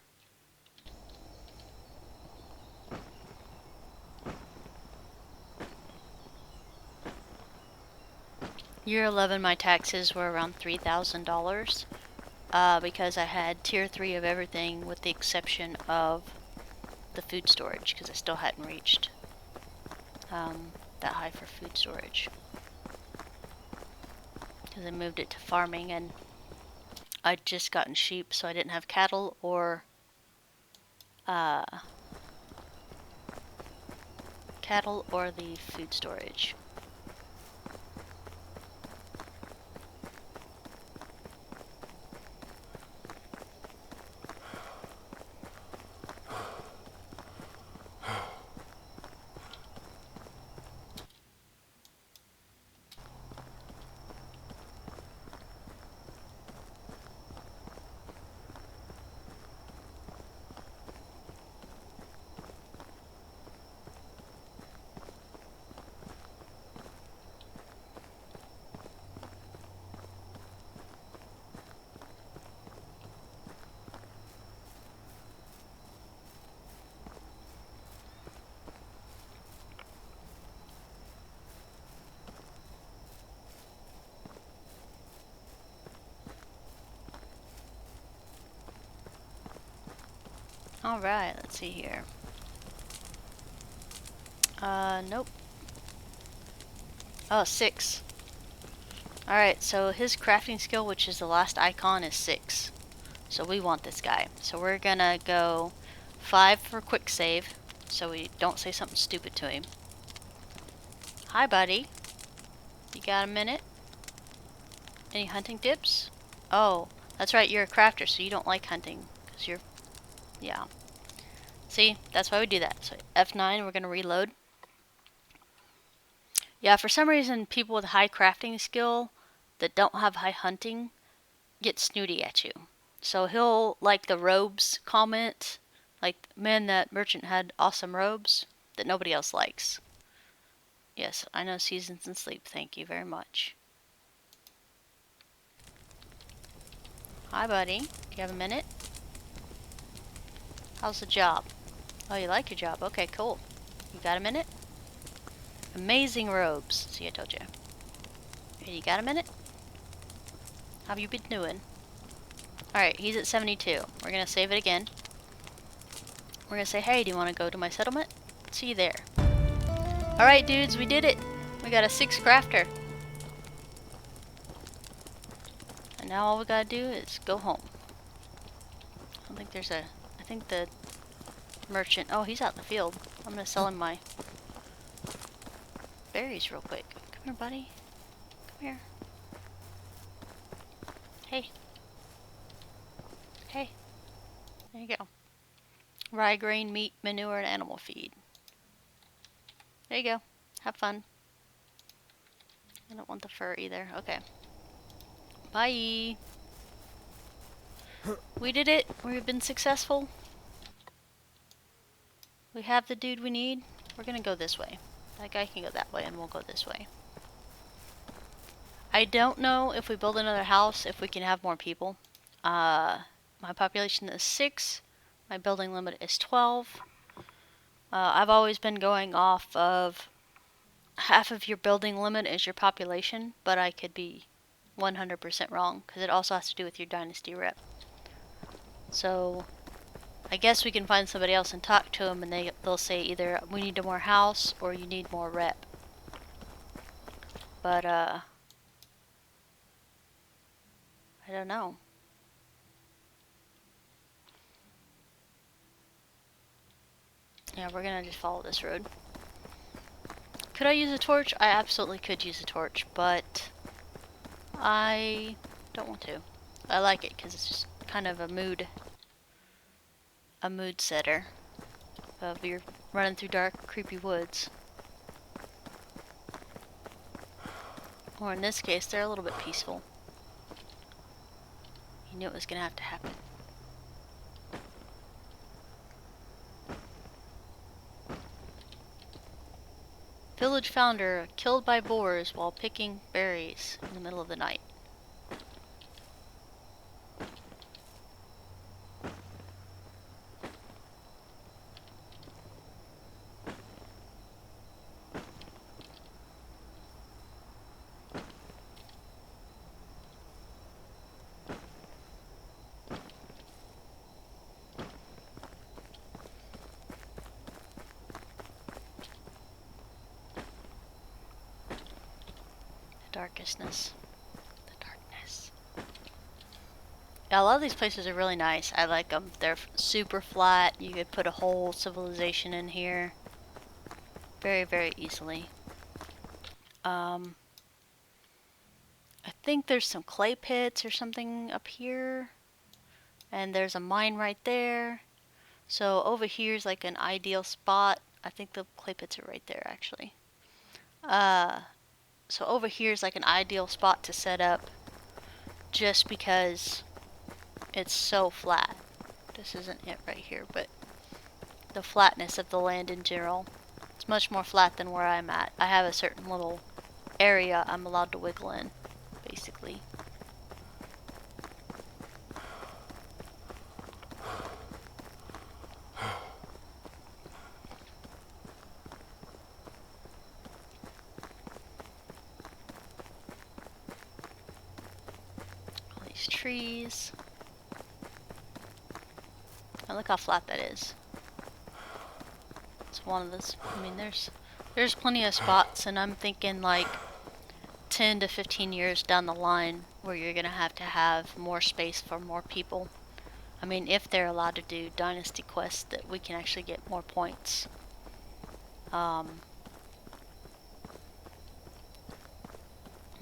A: Year 11 my taxes were around $3,000. Because I had tier 3 of everything with the exception of the food storage, because I still hadn't reached that high for food storage. Because I moved it to farming and I'd just gotten sheep, so I didn't have cattle or the food storage. Alright, let's see here. Nope. Oh, 6. Alright, so his crafting skill, which is the last icon, is 6. So we want this guy. So we're gonna go 5 for quick save, so we don't say something stupid to him. Hi, buddy. You got a minute? Any hunting tips? Oh, that's right, you're a crafter, so you don't like hunting. Because you're... yeah. See, that's why we do that. So F9, we're gonna reload. Yeah, for some reason, people with high crafting skill that don't have high hunting get snooty at you. So he'll like the robes comment, like, man, that merchant had awesome robes that nobody else likes. Yes, I know seasons and sleep. Thank you very much. Hi, buddy. Do you have a minute? How's the job? Oh, you like your job? Okay, cool. You got a minute? Amazing robes. See, I told you. Hey, you got a minute? How have you been doing? Alright, he's at 72. We're gonna save it again. We're gonna say, hey, do you want to go to my settlement? See you there. Alright, dudes, we did it. We got a 6 crafter. And now all we gotta do is go home. I don't think there's a... I think the merchant... oh, he's out in the field. I'm gonna sell him my berries real quick. Come here, buddy. Come here. Hey. Hey. There you go. Rye grain, meat, manure, and animal feed. There you go. Have fun. I don't want the fur either. Okay. Bye. We did it. We've been successful. We have the dude we need. We're gonna go this way. That guy can go that way, and we'll go this way. I don't know if we build another house, if we can have more people. My population is 6. My building limit is 12. I've always been going off of half of your building limit is your population, but I could be 100% wrong, because it also has to do with your dynasty rep. So I guess we can find somebody else and talk to them, and they'll say either we need a more house or you need more rep. But I don't know. Yeah, we're gonna just follow this road. Could I use a torch? I absolutely could use a torch, but I don't want to. I like it because it's just kind of a mood setter of you're running through dark, creepy woods. Or in this case, they're a little bit peaceful. You knew it was gonna have to happen. Village founder killed by boars while picking berries in the middle of the night. Darkness. The darkness. Yeah, a lot of these places are really nice. I like them. They're super flat. You could put a whole civilization in here very, very easily. I think there's some clay pits or something up here. And there's a mine right there. So over here is like an ideal spot. I think the clay pits are right there, actually. So over here is like an ideal spot to set up just because it's so flat. This isn't it right here, but the flatness of the land in general. It's much more flat than where I'm at. I have a certain little area I'm allowed to wiggle in, basically. All these trees. And look how flat that is. It's one of those. I mean, there's plenty of spots, and I'm thinking like 10 to 15 years down the line where you're gonna have to have more space for more people. I mean, if they're allowed to do Dynasty quests, that we can actually get more points.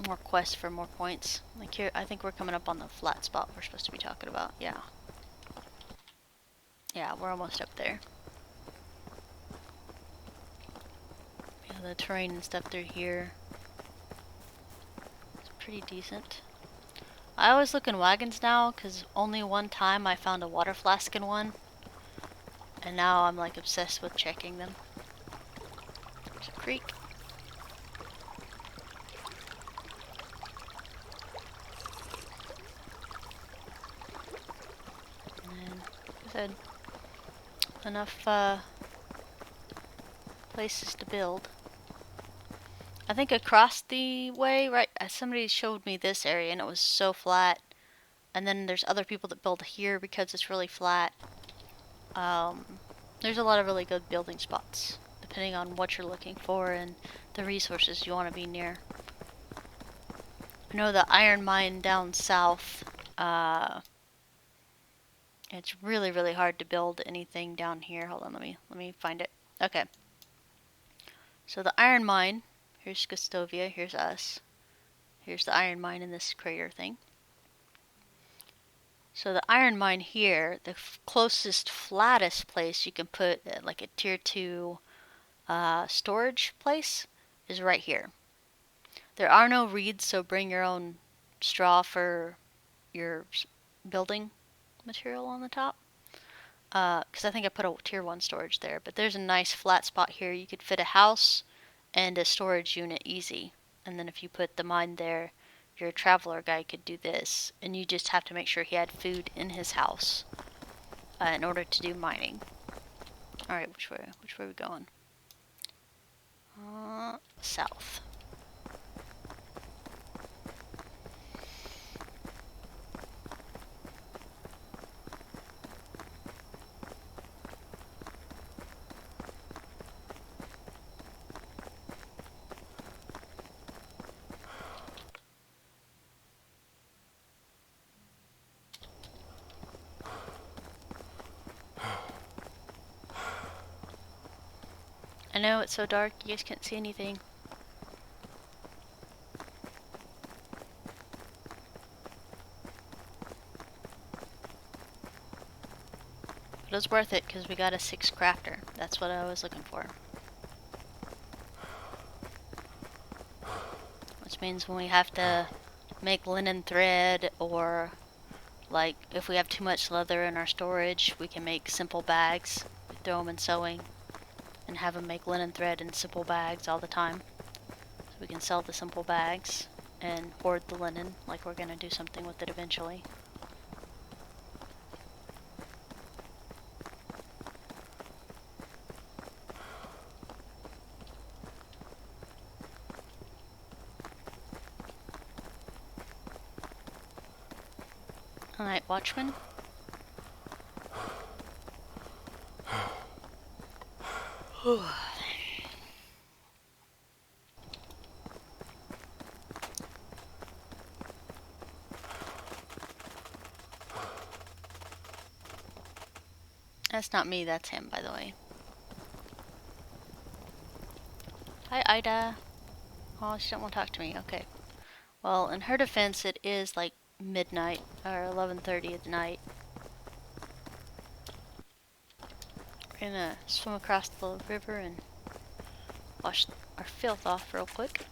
A: More quests for more points. Like here, I think we're coming up on the flat spot we're supposed to be talking about. Yeah. Yeah, we're almost up there. Yeah, the terrain and stuff through here is pretty decent. I always look in wagons now, because only one time I found a water flask in one. And now I'm like obsessed with checking them. There's a creek. And like I said, enough places to build. I think across the way, right, somebody showed me this area and it was so flat. And then there's other people that build here because it's really flat. There's a lot of really good building spots, depending on what you're looking for and the resources you want to be near. I know the iron mine down south, it's really, really hard to build anything down here. Hold on, let me find it. Okay. So the iron mine, here's Gustovia, here's us. Here's the iron mine in this crater thing. So the iron mine here, the closest, flattest place you can put like a tier 2 storage place is right here. There are no reeds, so bring your own straw for your building material on the top. Because I think I put a tier 1 storage there, but there's a nice flat spot here. You could fit a house and a storage unit easy. And then if you put the mine there, your traveler guy could do this, and you just have to make sure he had food in his house in order to do mining. Alright, which way are we going? South. I know it's so dark, you guys can't see anything. But it was worth it because we got a 6 crafter. That's what I was looking for. Which means when we have to make linen thread, or like if we have too much leather in our storage, we can make simple bags, throw them in sewing, and have them make linen thread in simple bags all the time. So we can sell the simple bags and hoard the linen, like we're gonna do something with it eventually. Alright, watchman. That's not me, that's him, by the way. Hi, Ida. Oh, she don't want to talk to me. Okay. Well, in her defense, it is like midnight, or 11:30 at night. We're gonna swim across the river and wash our filth off real quick.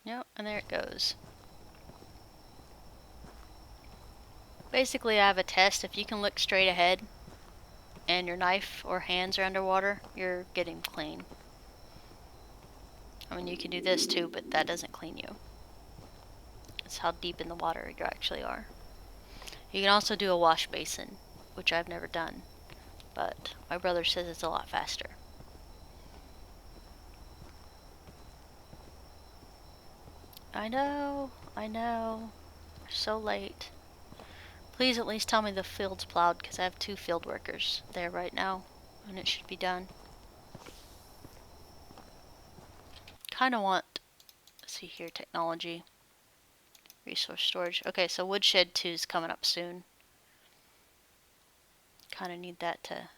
A: Yep, and there it goes. Basically, I have a test. If you can look straight ahead and your knife or hands are underwater, you're getting clean. I mean, you can do this too, but that doesn't clean you. That's how deep in the water you actually are. You can also do a wash basin, which I've never done, but my brother says it's a lot faster. I know, I know. We're so late. Please at least tell me the field's plowed, because I have 2 field workers there right now, and it should be done. Kind of want, let's see here, technology, resource storage. Okay, so woodshed 2 is coming up soon. Kind of need that to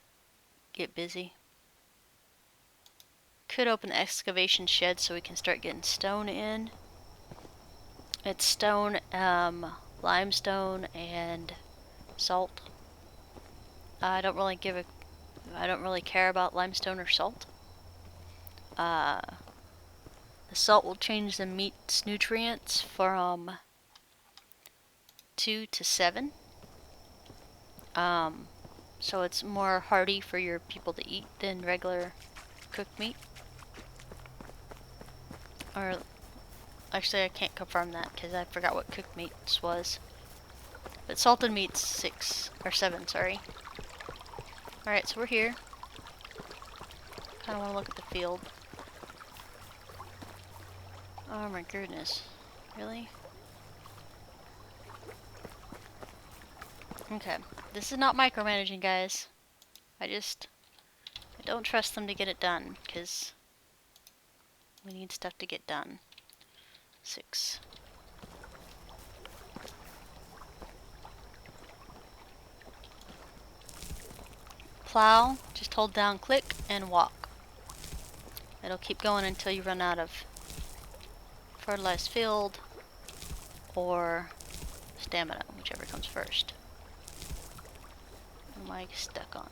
A: get busy. Could open the excavation shed so we can start getting stone in. It's stone, limestone, and salt. I don't really care about limestone or salt. The salt will change the meat's nutrients from 2 to 7. So it's more hearty for your people to eat than regular cooked meat. Or, actually I can't confirm that because I forgot what cooked meats was. But salted meat's 6, or 7, sorry. Alright, so we're here. Kinda wanna look at the field. Oh my goodness. Really? Okay. This is not micromanaging, guys. I don't trust them to get it done, because we need stuff to get done. 6. Plow, just hold down click and walk. It'll keep going until you run out of fertilized field or stamina, whichever comes first. What am I stuck on?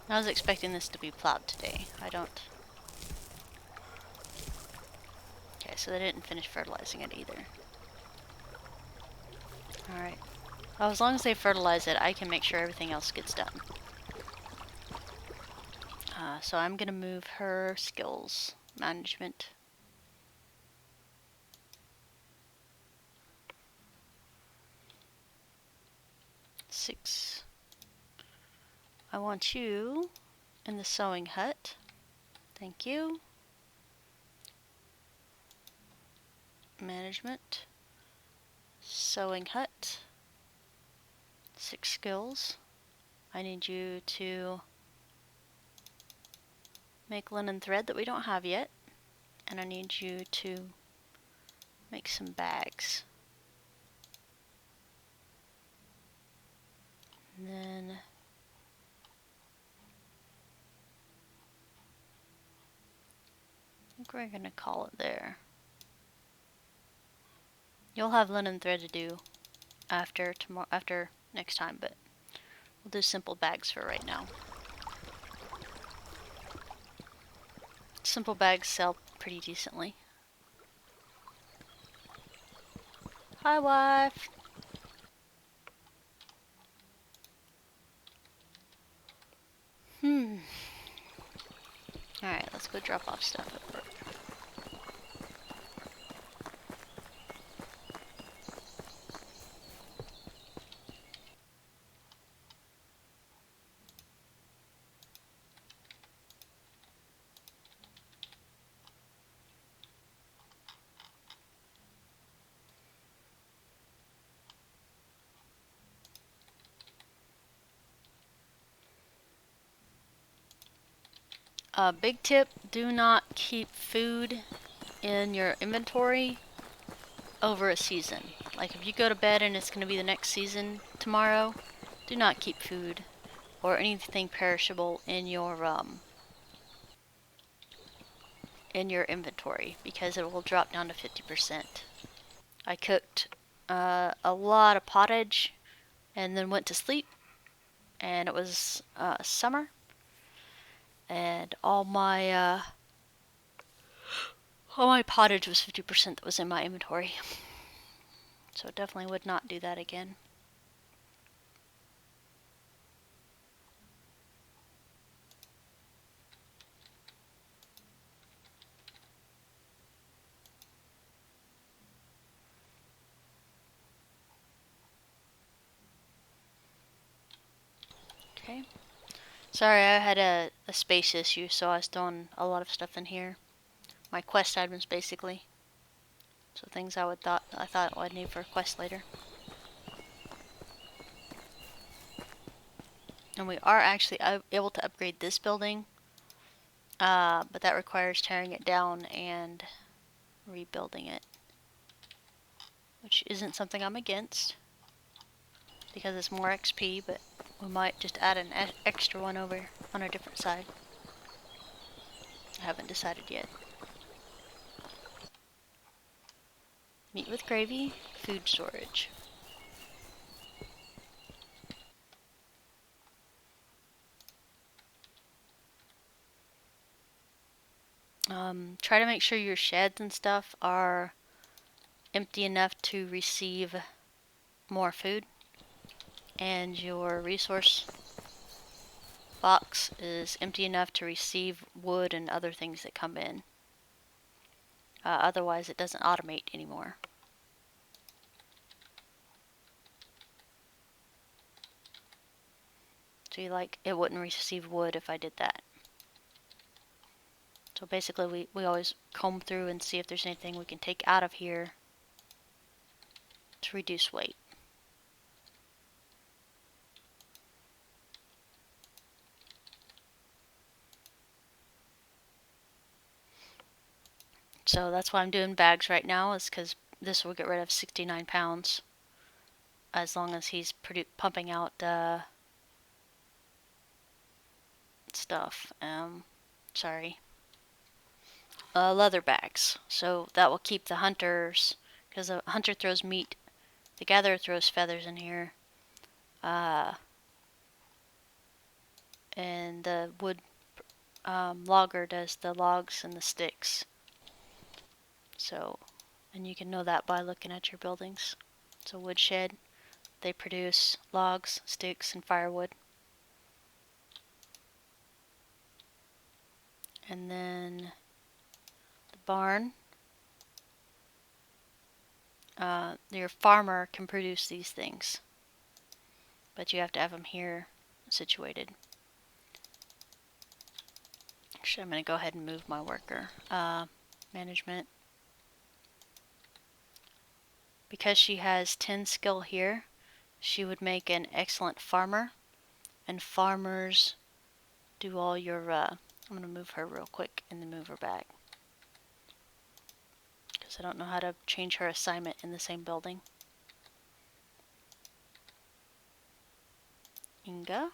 A: I was expecting this to be plowed today. I don't. Okay, so they didn't finish fertilizing it either. Alright. Well, as long as they fertilize it, I can make sure everything else gets done. So I'm gonna move her skills management. Six. I want you in the sewing hut. Thank you. Management. Sewing hut. 6 skills. I need you to make linen thread that we don't have yet. And I need you to make some bags. And then I think we're gonna call it there. You'll have linen thread to do after next time, but we'll do simple bags for right now. Simple bags sell pretty decently. Hi, wife. Alright, let's go drop off stuff at work. Big tip, do not keep food in your inventory over a season. Like if you go to bed and it's going to be the next season tomorrow, do not keep food or anything perishable in your inventory because it will drop down to 50%. I cooked a lot of pottage and then went to sleep, and it was summer, and all my pottage was 50% that was in my inventory. So definitely would not do that again. Okay. Sorry, I had a space issue, so I was throwing a lot of stuff in here. My quest items, basically. So things I thought I'd need for a quest later. And we are actually able to upgrade this building, but that requires tearing it down and rebuilding it, which isn't something I'm against because it's more XP, but we might just add an extra one over on a different side. I haven't decided yet. Meat with gravy, food storage. Try to make sure your sheds and stuff are empty enough to receive more food, and your resource box is empty enough to receive wood and other things that come in. Otherwise, it doesn't automate anymore. So it wouldn't receive wood if I did that. So basically, we always comb through and see if there's anything we can take out of here to reduce weight. So that's why I'm doing bags right now, is because this will get rid of 69 pounds as long as he's pumping out stuff. Sorry. Leather bags. So that will keep the hunters, because the hunter throws meat, the gatherer throws feathers in here, and the wood logger does the logs and the sticks. So, and you can know that by looking at your buildings. So woodshed, they produce logs, sticks, and firewood. And then the barn, your farmer can produce these things, but you have to have them here situated. Actually, I'm going to go ahead and move my worker. Management. Because she has 10 skill here, she would make an excellent farmer, and farmers do all your, I'm going to move her real quick and then move her back, because I don't know how to change her assignment in the same building. Inga,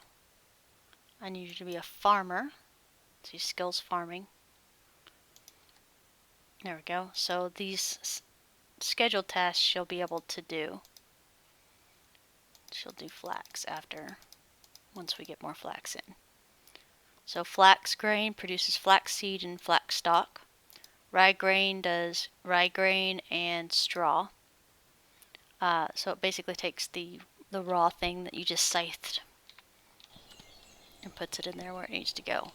A: I need you to be a farmer. See, skills farming. There we go. So these scheduled tasks she'll be able to do. She'll do flax once we get more flax in. So flax grain produces flax seed and flax stalk. Rye grain does rye grain and straw. So it basically takes the raw thing that you just scythed and puts it in there where it needs to go.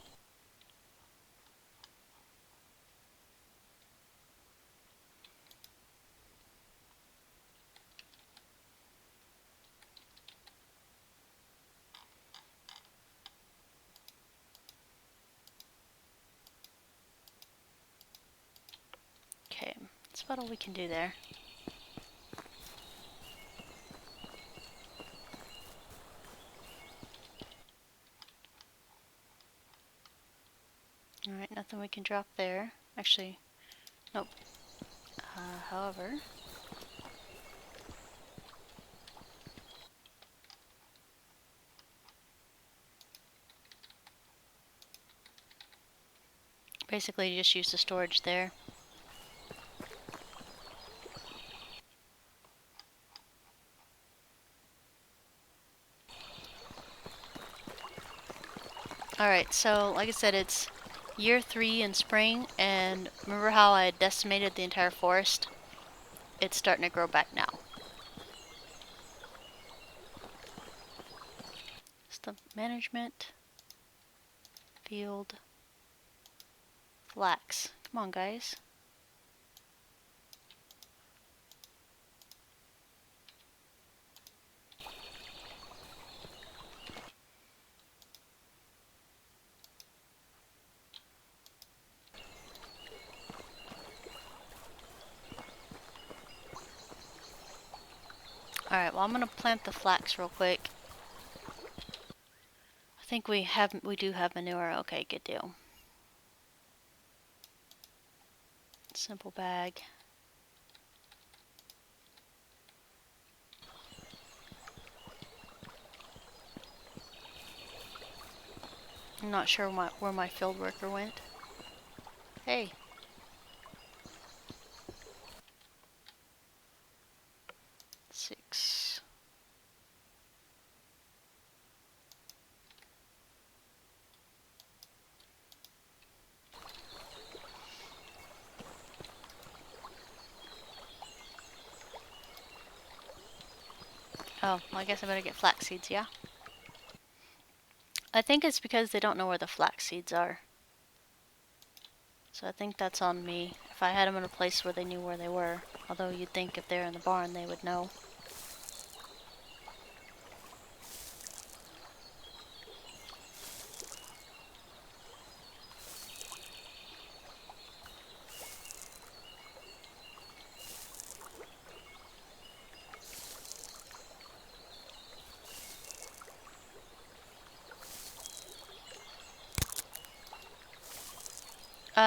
A: Okay, that's about all we can do there. Alright, nothing we can drop there. Actually, nope. However, basically you just use the storage there. Alright, so like I said, it's year 3 in spring, and remember how I decimated the entire forest? It's starting to grow back now. Stump management, field, flax. Come on, guys. Alright, well I'm gonna plant the flax real quick. I think we do have manure. Okay, good deal. Simple bag. I'm not sure where my field worker went. Hey. Six. Oh, well, I guess I better get flax seeds, yeah? I think it's because they don't know where the flax seeds are. So I think that's on me. If I had them in a place where they knew where they were. Although you'd think if they're in the barn they would know.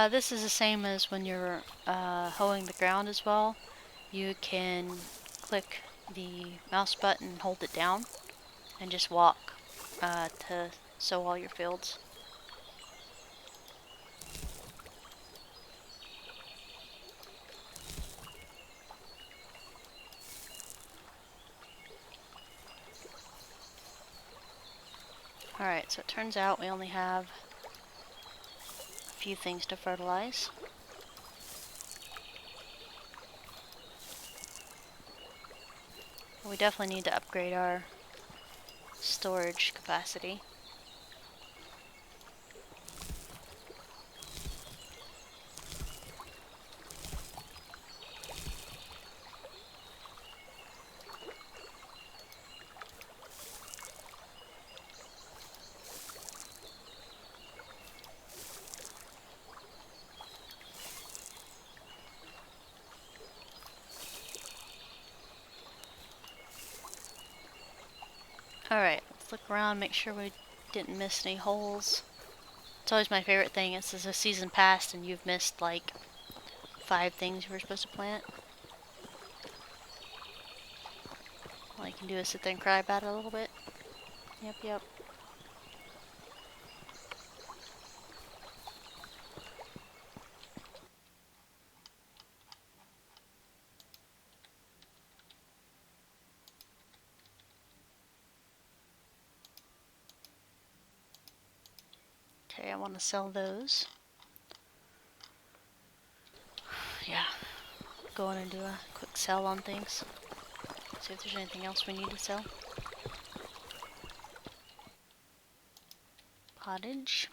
A: This is the same as when you're hoeing the ground as well. You can click the mouse button and hold it down and just walk to sow all your fields. Alright, so it turns out we only have a few things to fertilize. We definitely need to upgrade our storage capacity. Alright, let's look around, make sure we didn't miss any holes. It's always my favorite thing. It's a season passed and you've missed like 5 things you were supposed to plant. All you can do is sit there and cry about it a little bit. Yep. Okay, I want to sell those. Yeah, go in and do a quick sell on things. See if there's anything else we need to sell. Pottage.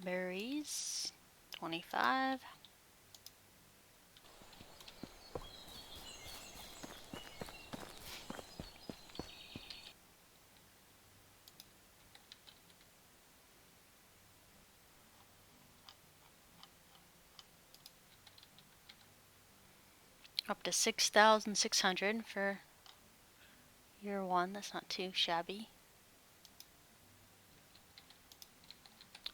A: Berries. 25. Up to 6,600 for year 1. That's not too shabby.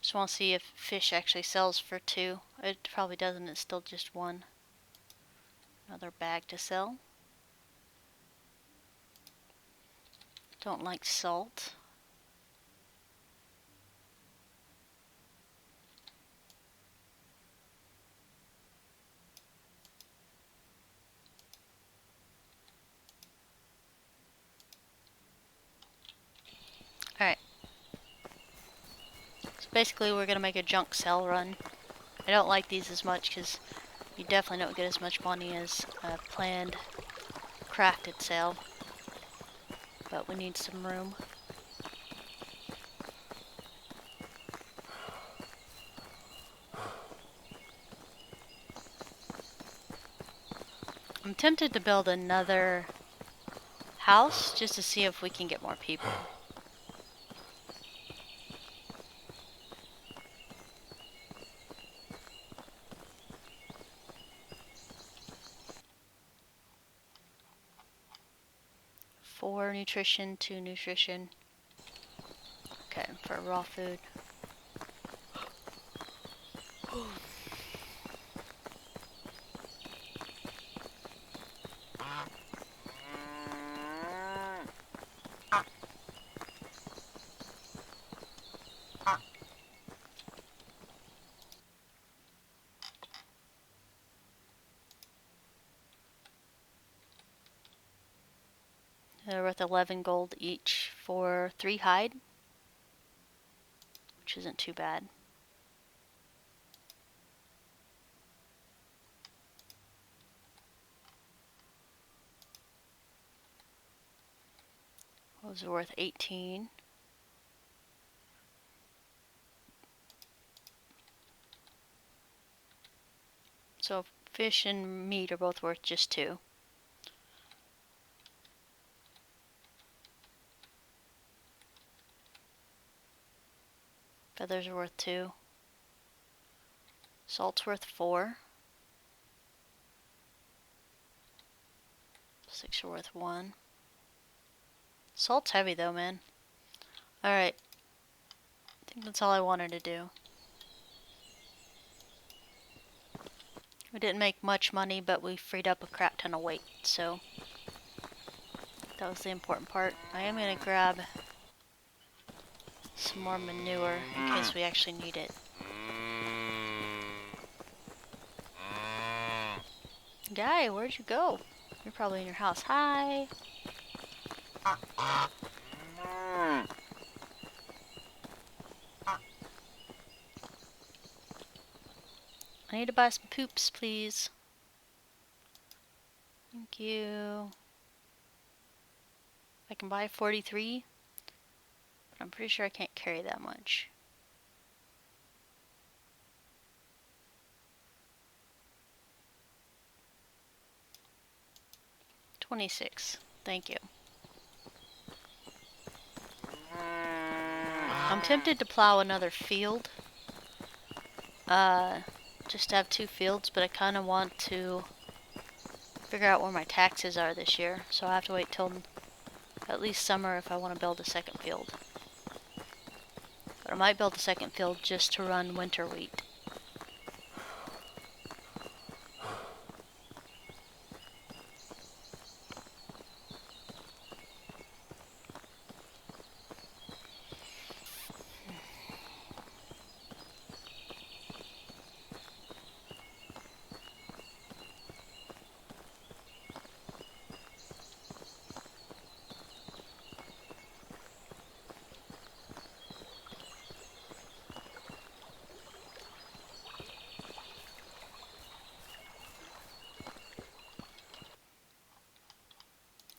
A: Just want to see if fish actually sells for 2. It probably doesn't. It's still just 1. Another bag to sell. Don't like salt. Alright. So basically we're going to make a junk sell run. I don't like these as much because you definitely don't get as much money as a planned crafted sale. But we need some room. I'm tempted to build another house just to see if we can get more people. Four nutrition, 2 nutrition. Okay, for raw food. They're worth 11 gold each for 3 hide, which isn't too bad. Those are worth 18. So fish and meat are both worth just 2. Feathers are worth 2. Salt's worth 4. 6 are worth 1. Salt's heavy though, man. Alright. I think that's all I wanted to do. We didn't make much money, but we freed up a crap ton of weight, so that was the important part. I am going to grab some more manure in case we actually need it. Guy, where'd you go? You're probably in your house. Hi! I need to buy some poops, please. Thank you. I can buy 43, but I'm pretty sure I can't carry that much. $26. Thank you. I'm tempted to plow another field. Just to have 2 fields, but I kind of want to figure out where my taxes are this year. So I have to wait till at least summer if I want to build a second field. But I might build a second field just to run winter wheat.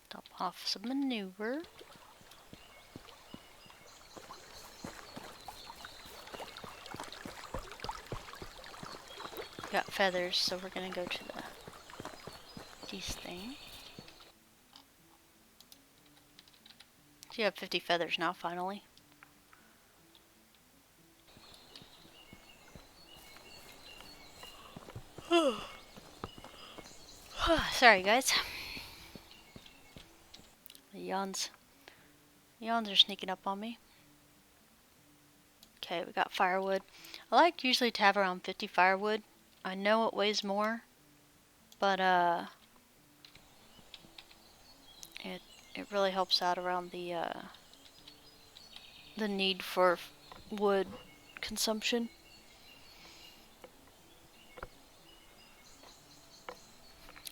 A: Dump off some manure. Got feathers, so we're gonna go to the geese thing. So you have 50 feathers now, finally. Sorry, guys. The yawns are sneaking up on me. Okay, we got firewood. I like usually to have around 50 firewood. I know it weighs more, but it really helps out around the need for wood consumption.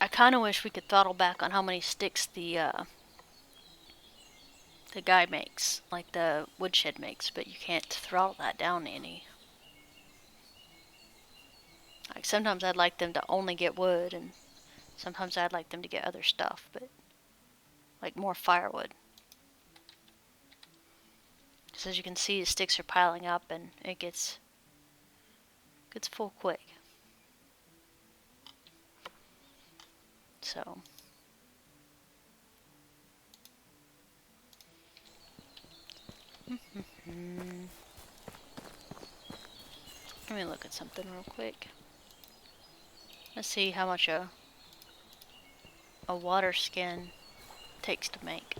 A: I kind of wish we could throttle back on how many sticks the guy makes, like the woodshed makes, but you can't throttle that down any. Like sometimes I'd like them to only get wood, and sometimes I'd like them to get other stuff, but like more firewood. Because as you can see, the sticks are piling up, and it gets full quick. So Let me look at something real quick. Let's see how much a water skin takes to make.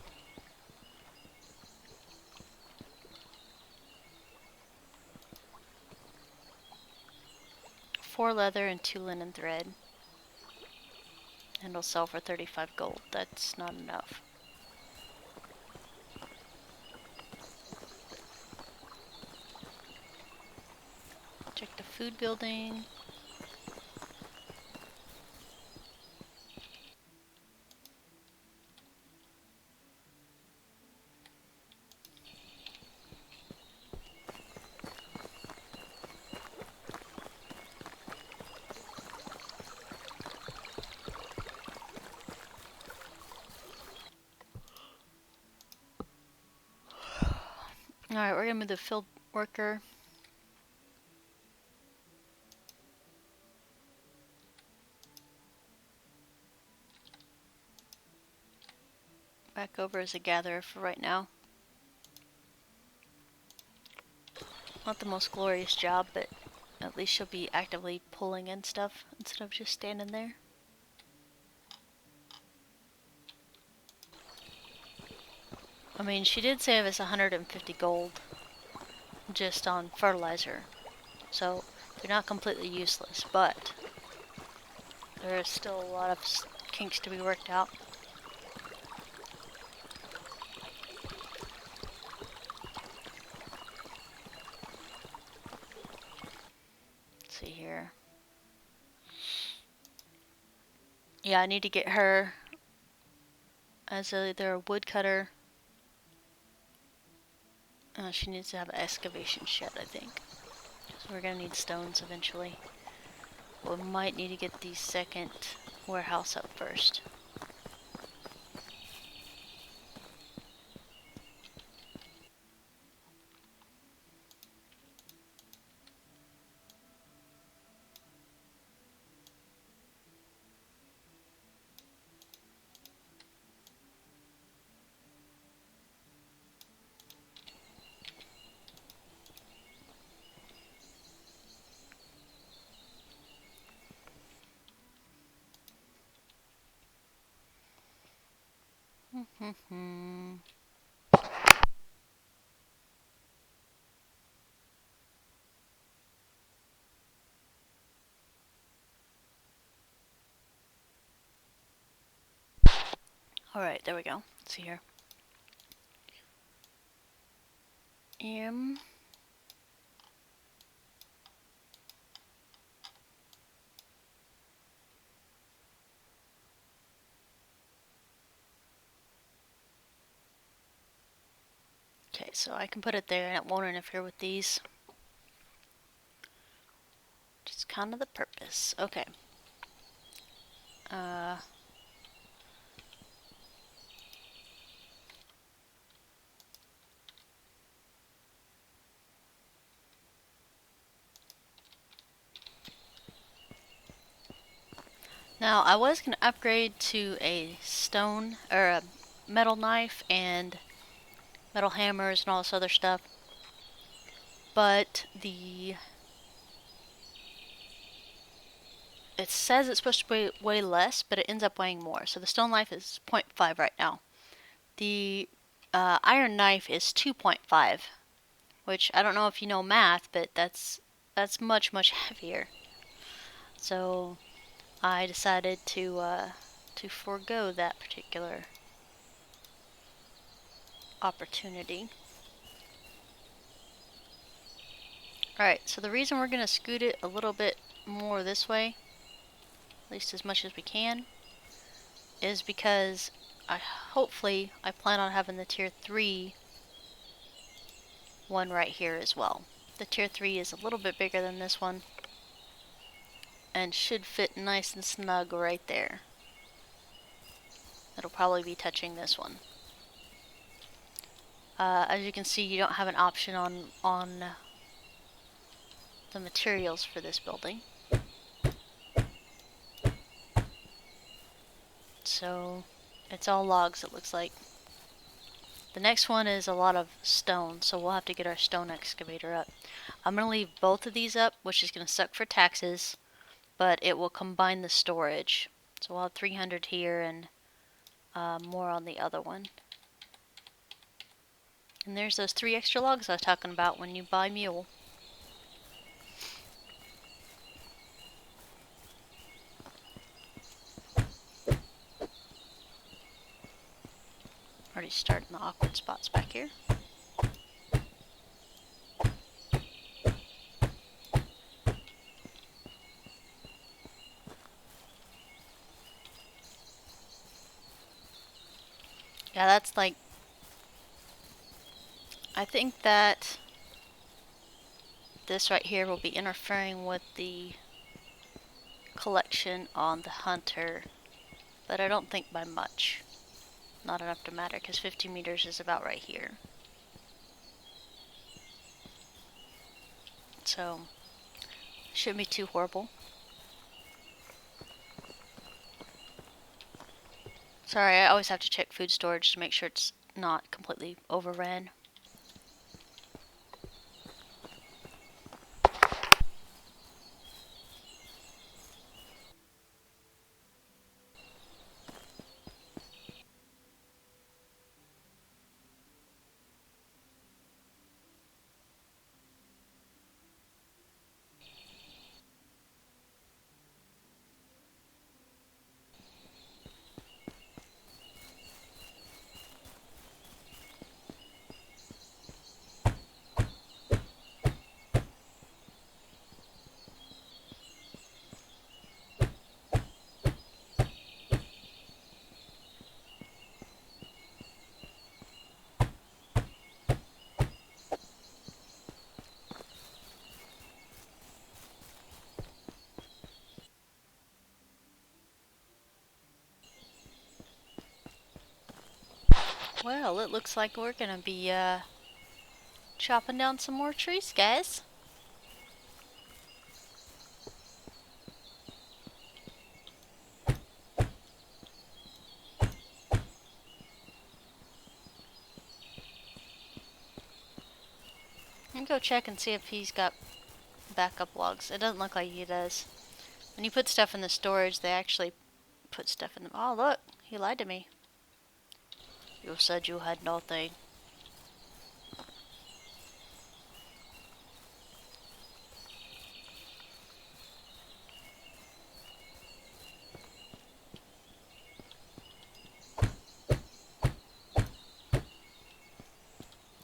A: 4 leather and 2 linen thread. And it'll sell for 35 gold. That's not enough. Check the food building. Alright, we're gonna move the field worker. Back over as a gatherer for right now. Not the most glorious job, but at least she'll be actively pulling in stuff instead of just standing there. I mean, she did save us 150 gold just on fertilizer, so they're not completely useless, but there is still a lot of kinks to be worked out. Let's see here. Yeah, I need to get her as either a woodcutter. She needs to have an excavation shed, I think. So we're gonna need stones eventually. We might need to get the second warehouse up first. Alright, there we go. Let's see here. Okay, so I can put it there and it won't interfere with these. Just kind of the purpose. Okay. Now, I was going to upgrade to a stone, or a metal knife and metal hammers and all this other stuff, but it says it's supposed to weigh less, but it ends up weighing more. So the stone knife is 0.5 right now. The iron knife is 2.5, which I don't know if you know math, but that's much, much heavier. So I decided to forego that particular opportunity. Alright, so the reason we're going to scoot it a little bit more this way, at least as much as we can, is because hopefully I plan on having the tier 3 one right here as well. The tier 3 is a little bit bigger than this one and should fit nice and snug right there. It'll probably be touching this one. As you can see, you don't have an option on the materials for this building. So it's all logs, it looks like. The next one is a lot of stone, so we'll have to get our stone excavator up. I'm going to leave both of these up, which is going to suck for taxes, but it will combine the storage. So we'll have 300 here and more on the other one. And there's those 3 extra logs I was talking about when you buy mule. Already starting the awkward spots back here. Yeah, that's like, I think that this right here will be interfering with the collection on the hunter, but I don't think by much. Not enough to matter, because 50 meters is about right here. So, shouldn't be too horrible. Sorry, I always have to check food storage to make sure it's not completely overran. Well, it looks like we're gonna be chopping down some more trees, guys. I'm gonna go check and see if he's got backup logs. It doesn't look like he does. When you put stuff in the storage, they actually put stuff in them. Oh, look, he lied to me. You said you had nothing.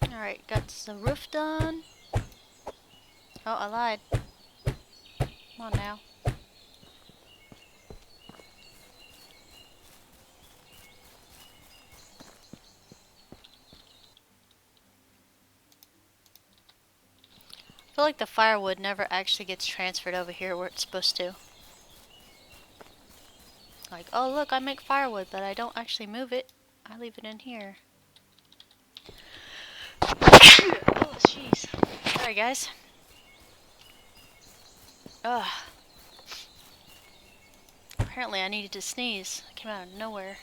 A: Alright, got the roof done. Oh, I lied. Come on now. I feel like the firewood never actually gets transferred over here where it's supposed to. Like, oh look, I make firewood, but I don't actually move it. I leave it in here. Oh, jeez. Sorry, guys. Ugh. Apparently I needed to sneeze. It came out of nowhere.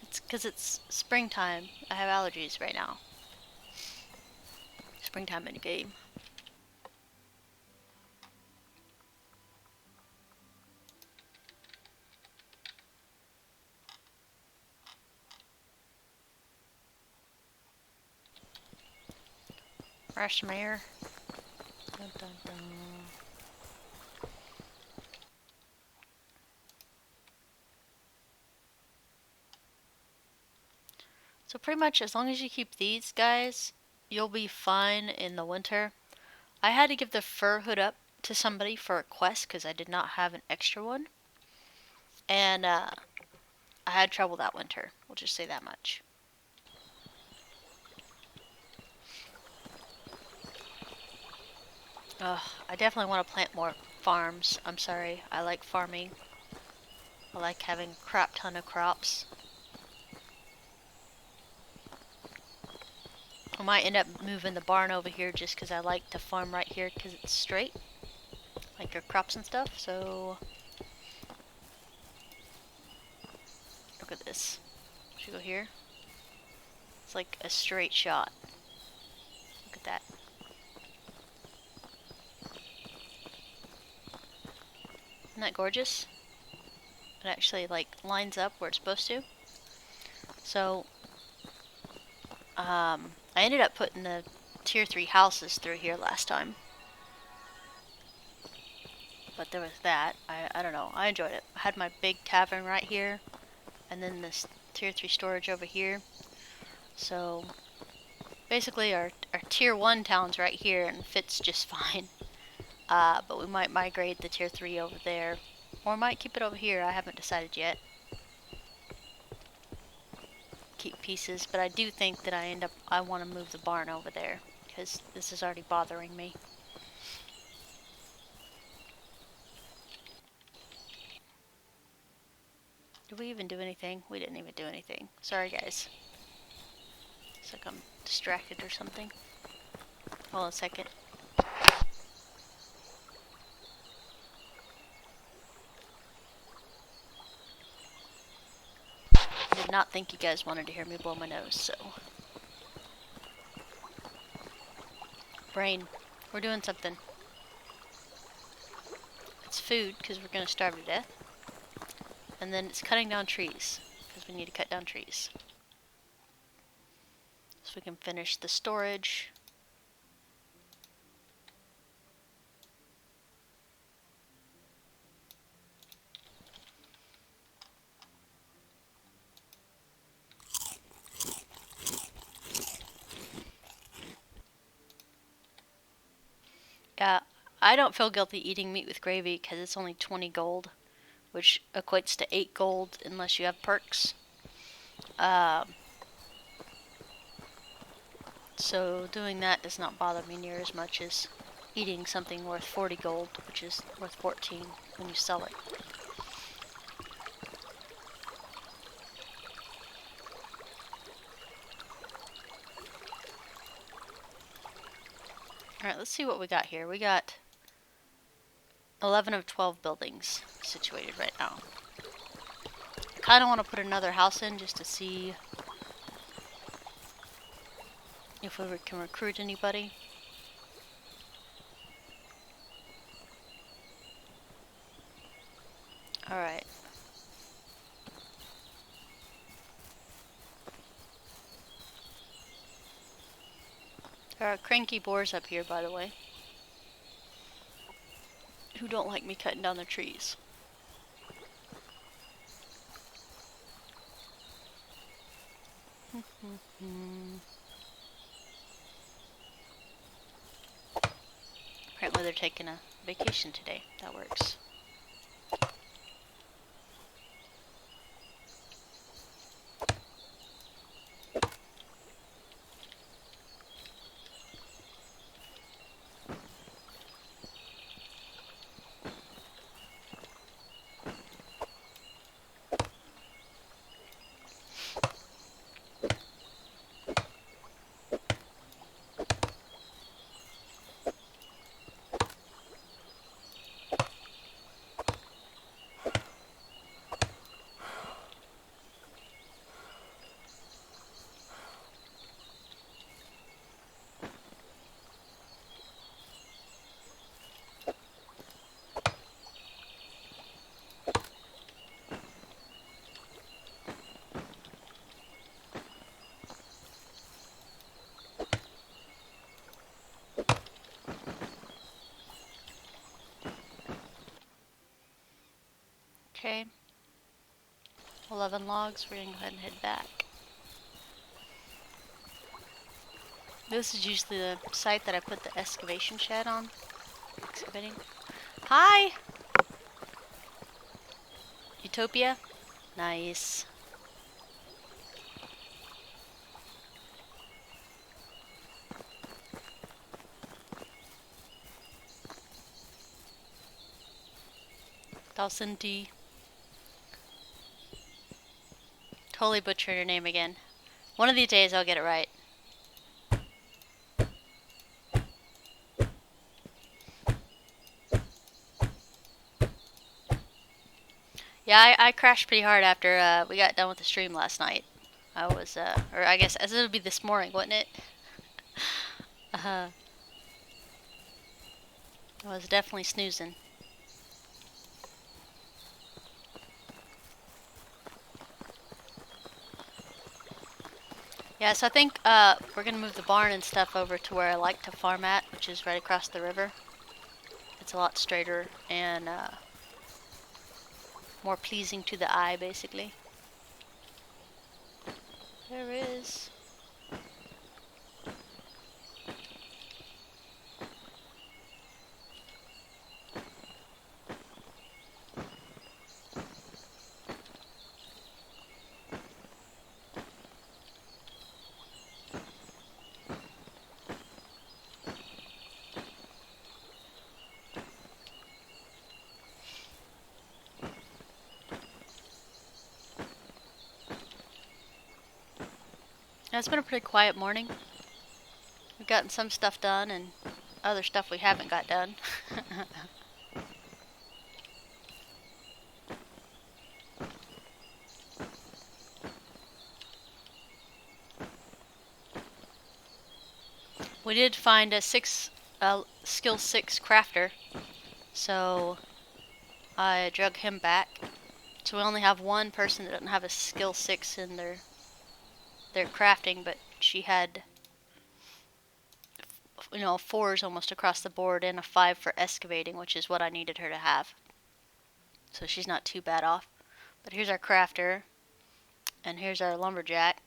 A: It's because it's springtime. I have allergies right now. Springtime in the game. Fresh some air. Dun, dun, dun. So pretty much as long as you keep these guys, you'll be fine in the winter. I had to give the fur hood up to somebody for a quest because I did not have an extra one. And I had trouble that winter. We'll just say that much. Ugh, I definitely want to plant more farms. I'm sorry, I like farming. I like having a crap ton of crops. I might end up moving the barn over here just because I like to farm right here because it's straight. Like your crops and stuff, so... Look at this. Should we go here? It's like a straight shot. Look at that. Isn't that gorgeous? It actually like lines up where it's supposed to. So, I ended up putting the tier 3 houses through here last time. But there was that. I don't know. I enjoyed it. I had my big tavern right here. And then this tier 3 storage over here. So, basically our tier 1 town's right here and fits just fine. But we might migrate the tier 3 over there. Or might keep it over here. I haven't decided yet. Keep pieces. But I do think that I want to move the barn over there. Because this is already bothering me. Did we even do anything? We didn't even do anything. Sorry, guys. It's like I'm distracted or something. Hold on a second. I did not think you guys wanted to hear me blow my nose, so. Brain, we're doing something. It's food, because we're going to starve to death. And then it's cutting down trees, because we need to cut down trees. So we can finish the storage. Yeah, I don't feel guilty eating meat with gravy because it's only 20 gold, which equates to 8 gold unless you have perks. So doing that does not bother me near as much as eating something worth 40 gold, which is worth 14 when you sell it. Alright, let's see what we got here. We got 11 of 12 buildings situated right now. I kind of want to put another house in just to see if we can recruit anybody. Alright. There are cranky boars up here, by the way, who don't like me cutting down their trees. Apparently they're taking a vacation today. That works. Okay. 11 logs. We're gonna go ahead and head back. This is usually the site that I put the excavation shed on. Excavating. Hi! Utopia? Nice. Dalcinti. Totally butchered your name again. One of these days I'll get it right. Yeah, I crashed pretty hard after we got done with the stream last night. I was, or I guess as it would be this morning, wouldn't it? I was definitely snoozing. Yeah, so I think we're gonna move the barn and stuff over to where I like to farm at, which is right across the river. It's a lot straighter and more pleasing to the eye, basically. There is. Yeah, it's been a pretty quiet morning. We've gotten some stuff done and other stuff we haven't got done. We did find a skill 6 crafter, so I drug him back. So we only have one person that doesn't have a skill 6 in their crafting, but she had, you know, 4s almost across the board and a 5 for excavating, which is what I needed her to have. So she's not too bad off. But here's our crafter, and here's our lumberjack,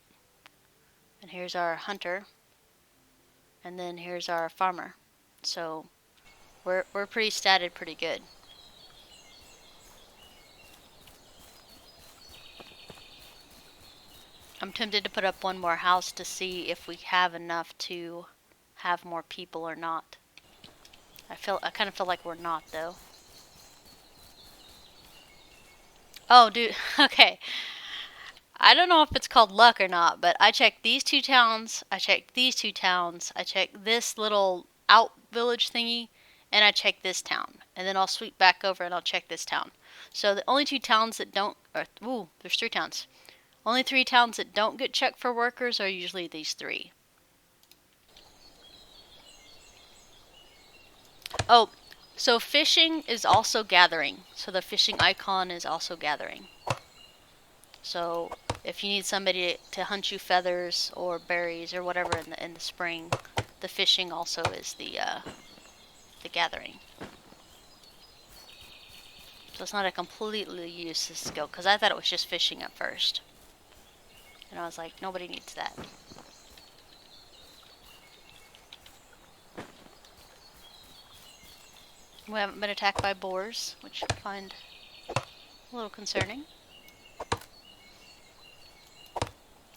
A: and here's our hunter, and then here's our farmer. So we're pretty statted pretty good. I'm tempted to put up one more house to see if we have enough to have more people or not. I kind of feel like we're not though. Oh, dude. Okay. I don't know if it's called luck or not, but I checked these two towns, I checked these two towns, I checked this little out village thingy, and I checked this town. And then I'll sweep back over and I'll check this town. So the only two towns that don't, there's 3 towns. Only 3 towns that don't get checked for workers are usually these 3. Oh, so fishing is also gathering. So the fishing icon is also gathering. So if you need somebody to hunt you feathers or berries or whatever in the spring, the fishing also is the gathering. So it's not a completely useless skill, because I thought it was just fishing at first. And I was like, nobody needs that. We haven't been attacked by boars, which I find a little concerning.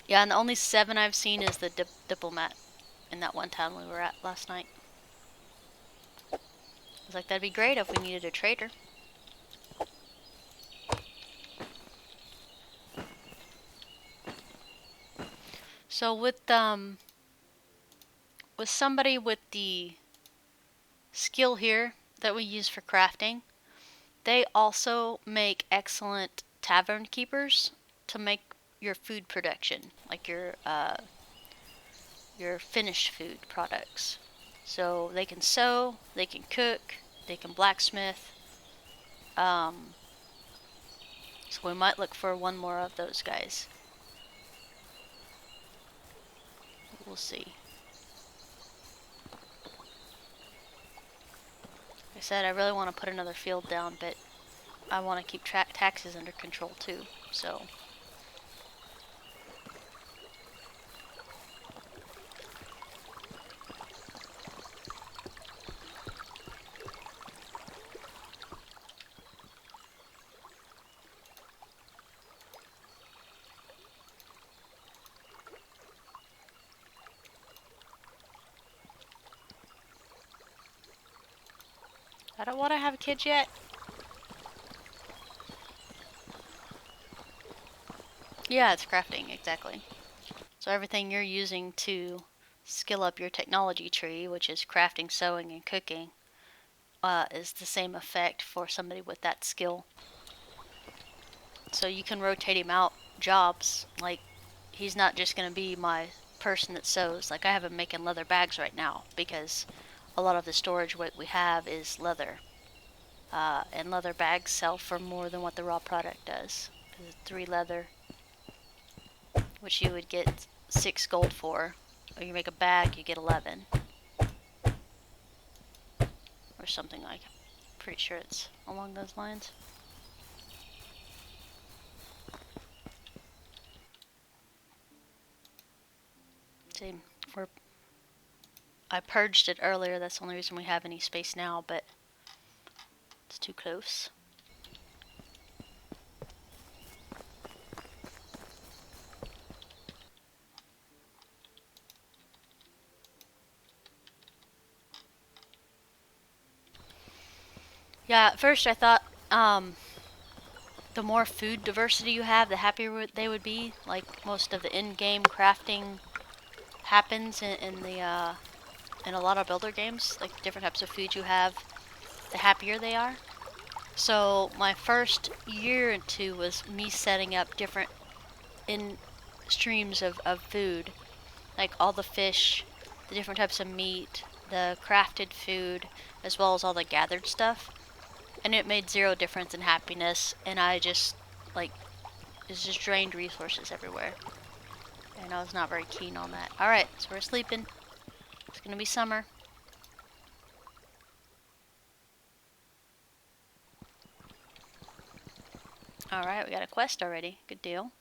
A: Yeah, and the only 7 I've seen is the diplomat in that one town we were at last night. I was like, that'd be great if we needed a trader. So with somebody with the skill here that we use for crafting, they also make excellent tavern keepers to make your food production, like your finished food products. So they can sew, they can cook, they can blacksmith. So we might look for one more of those guys. We'll see. Like I said, I really want to put another field down, but I want to keep taxes under control too, so. I don't want to have kids yet. Yeah, it's crafting, exactly. So everything you're using to skill up your technology tree, which is crafting, sewing, and cooking, is the same effect for somebody with that skill. So you can rotate him out jobs, like he's not just going to be my person that sews. Like, I have him making leather bags right now because a lot of the storage weight we have is leather. And leather bags sell for more than what the raw product does. It's 3 leather, which you would get 6 gold for. Or you make a bag, you get 11. Or something like it. Pretty sure it's along those lines. See, I purged it earlier, that's the only reason we have any space now, but it's too close. Yeah, at first I thought the more food diversity you have, the happier they would be. Like, most of the in-game crafting happens in a lot of builder games. Like, the different types of food you have, the happier they are. So my first year or two was me setting up different in streams of food, like all the fish, the different types of meat, the crafted food, as well as all the gathered stuff. And it made zero difference in happiness, and I just, like, it just drained resources everywhere. And I was not very keen on that. Alright, so we're sleeping. It's gonna be summer. Alright, we got a quest already. Good deal.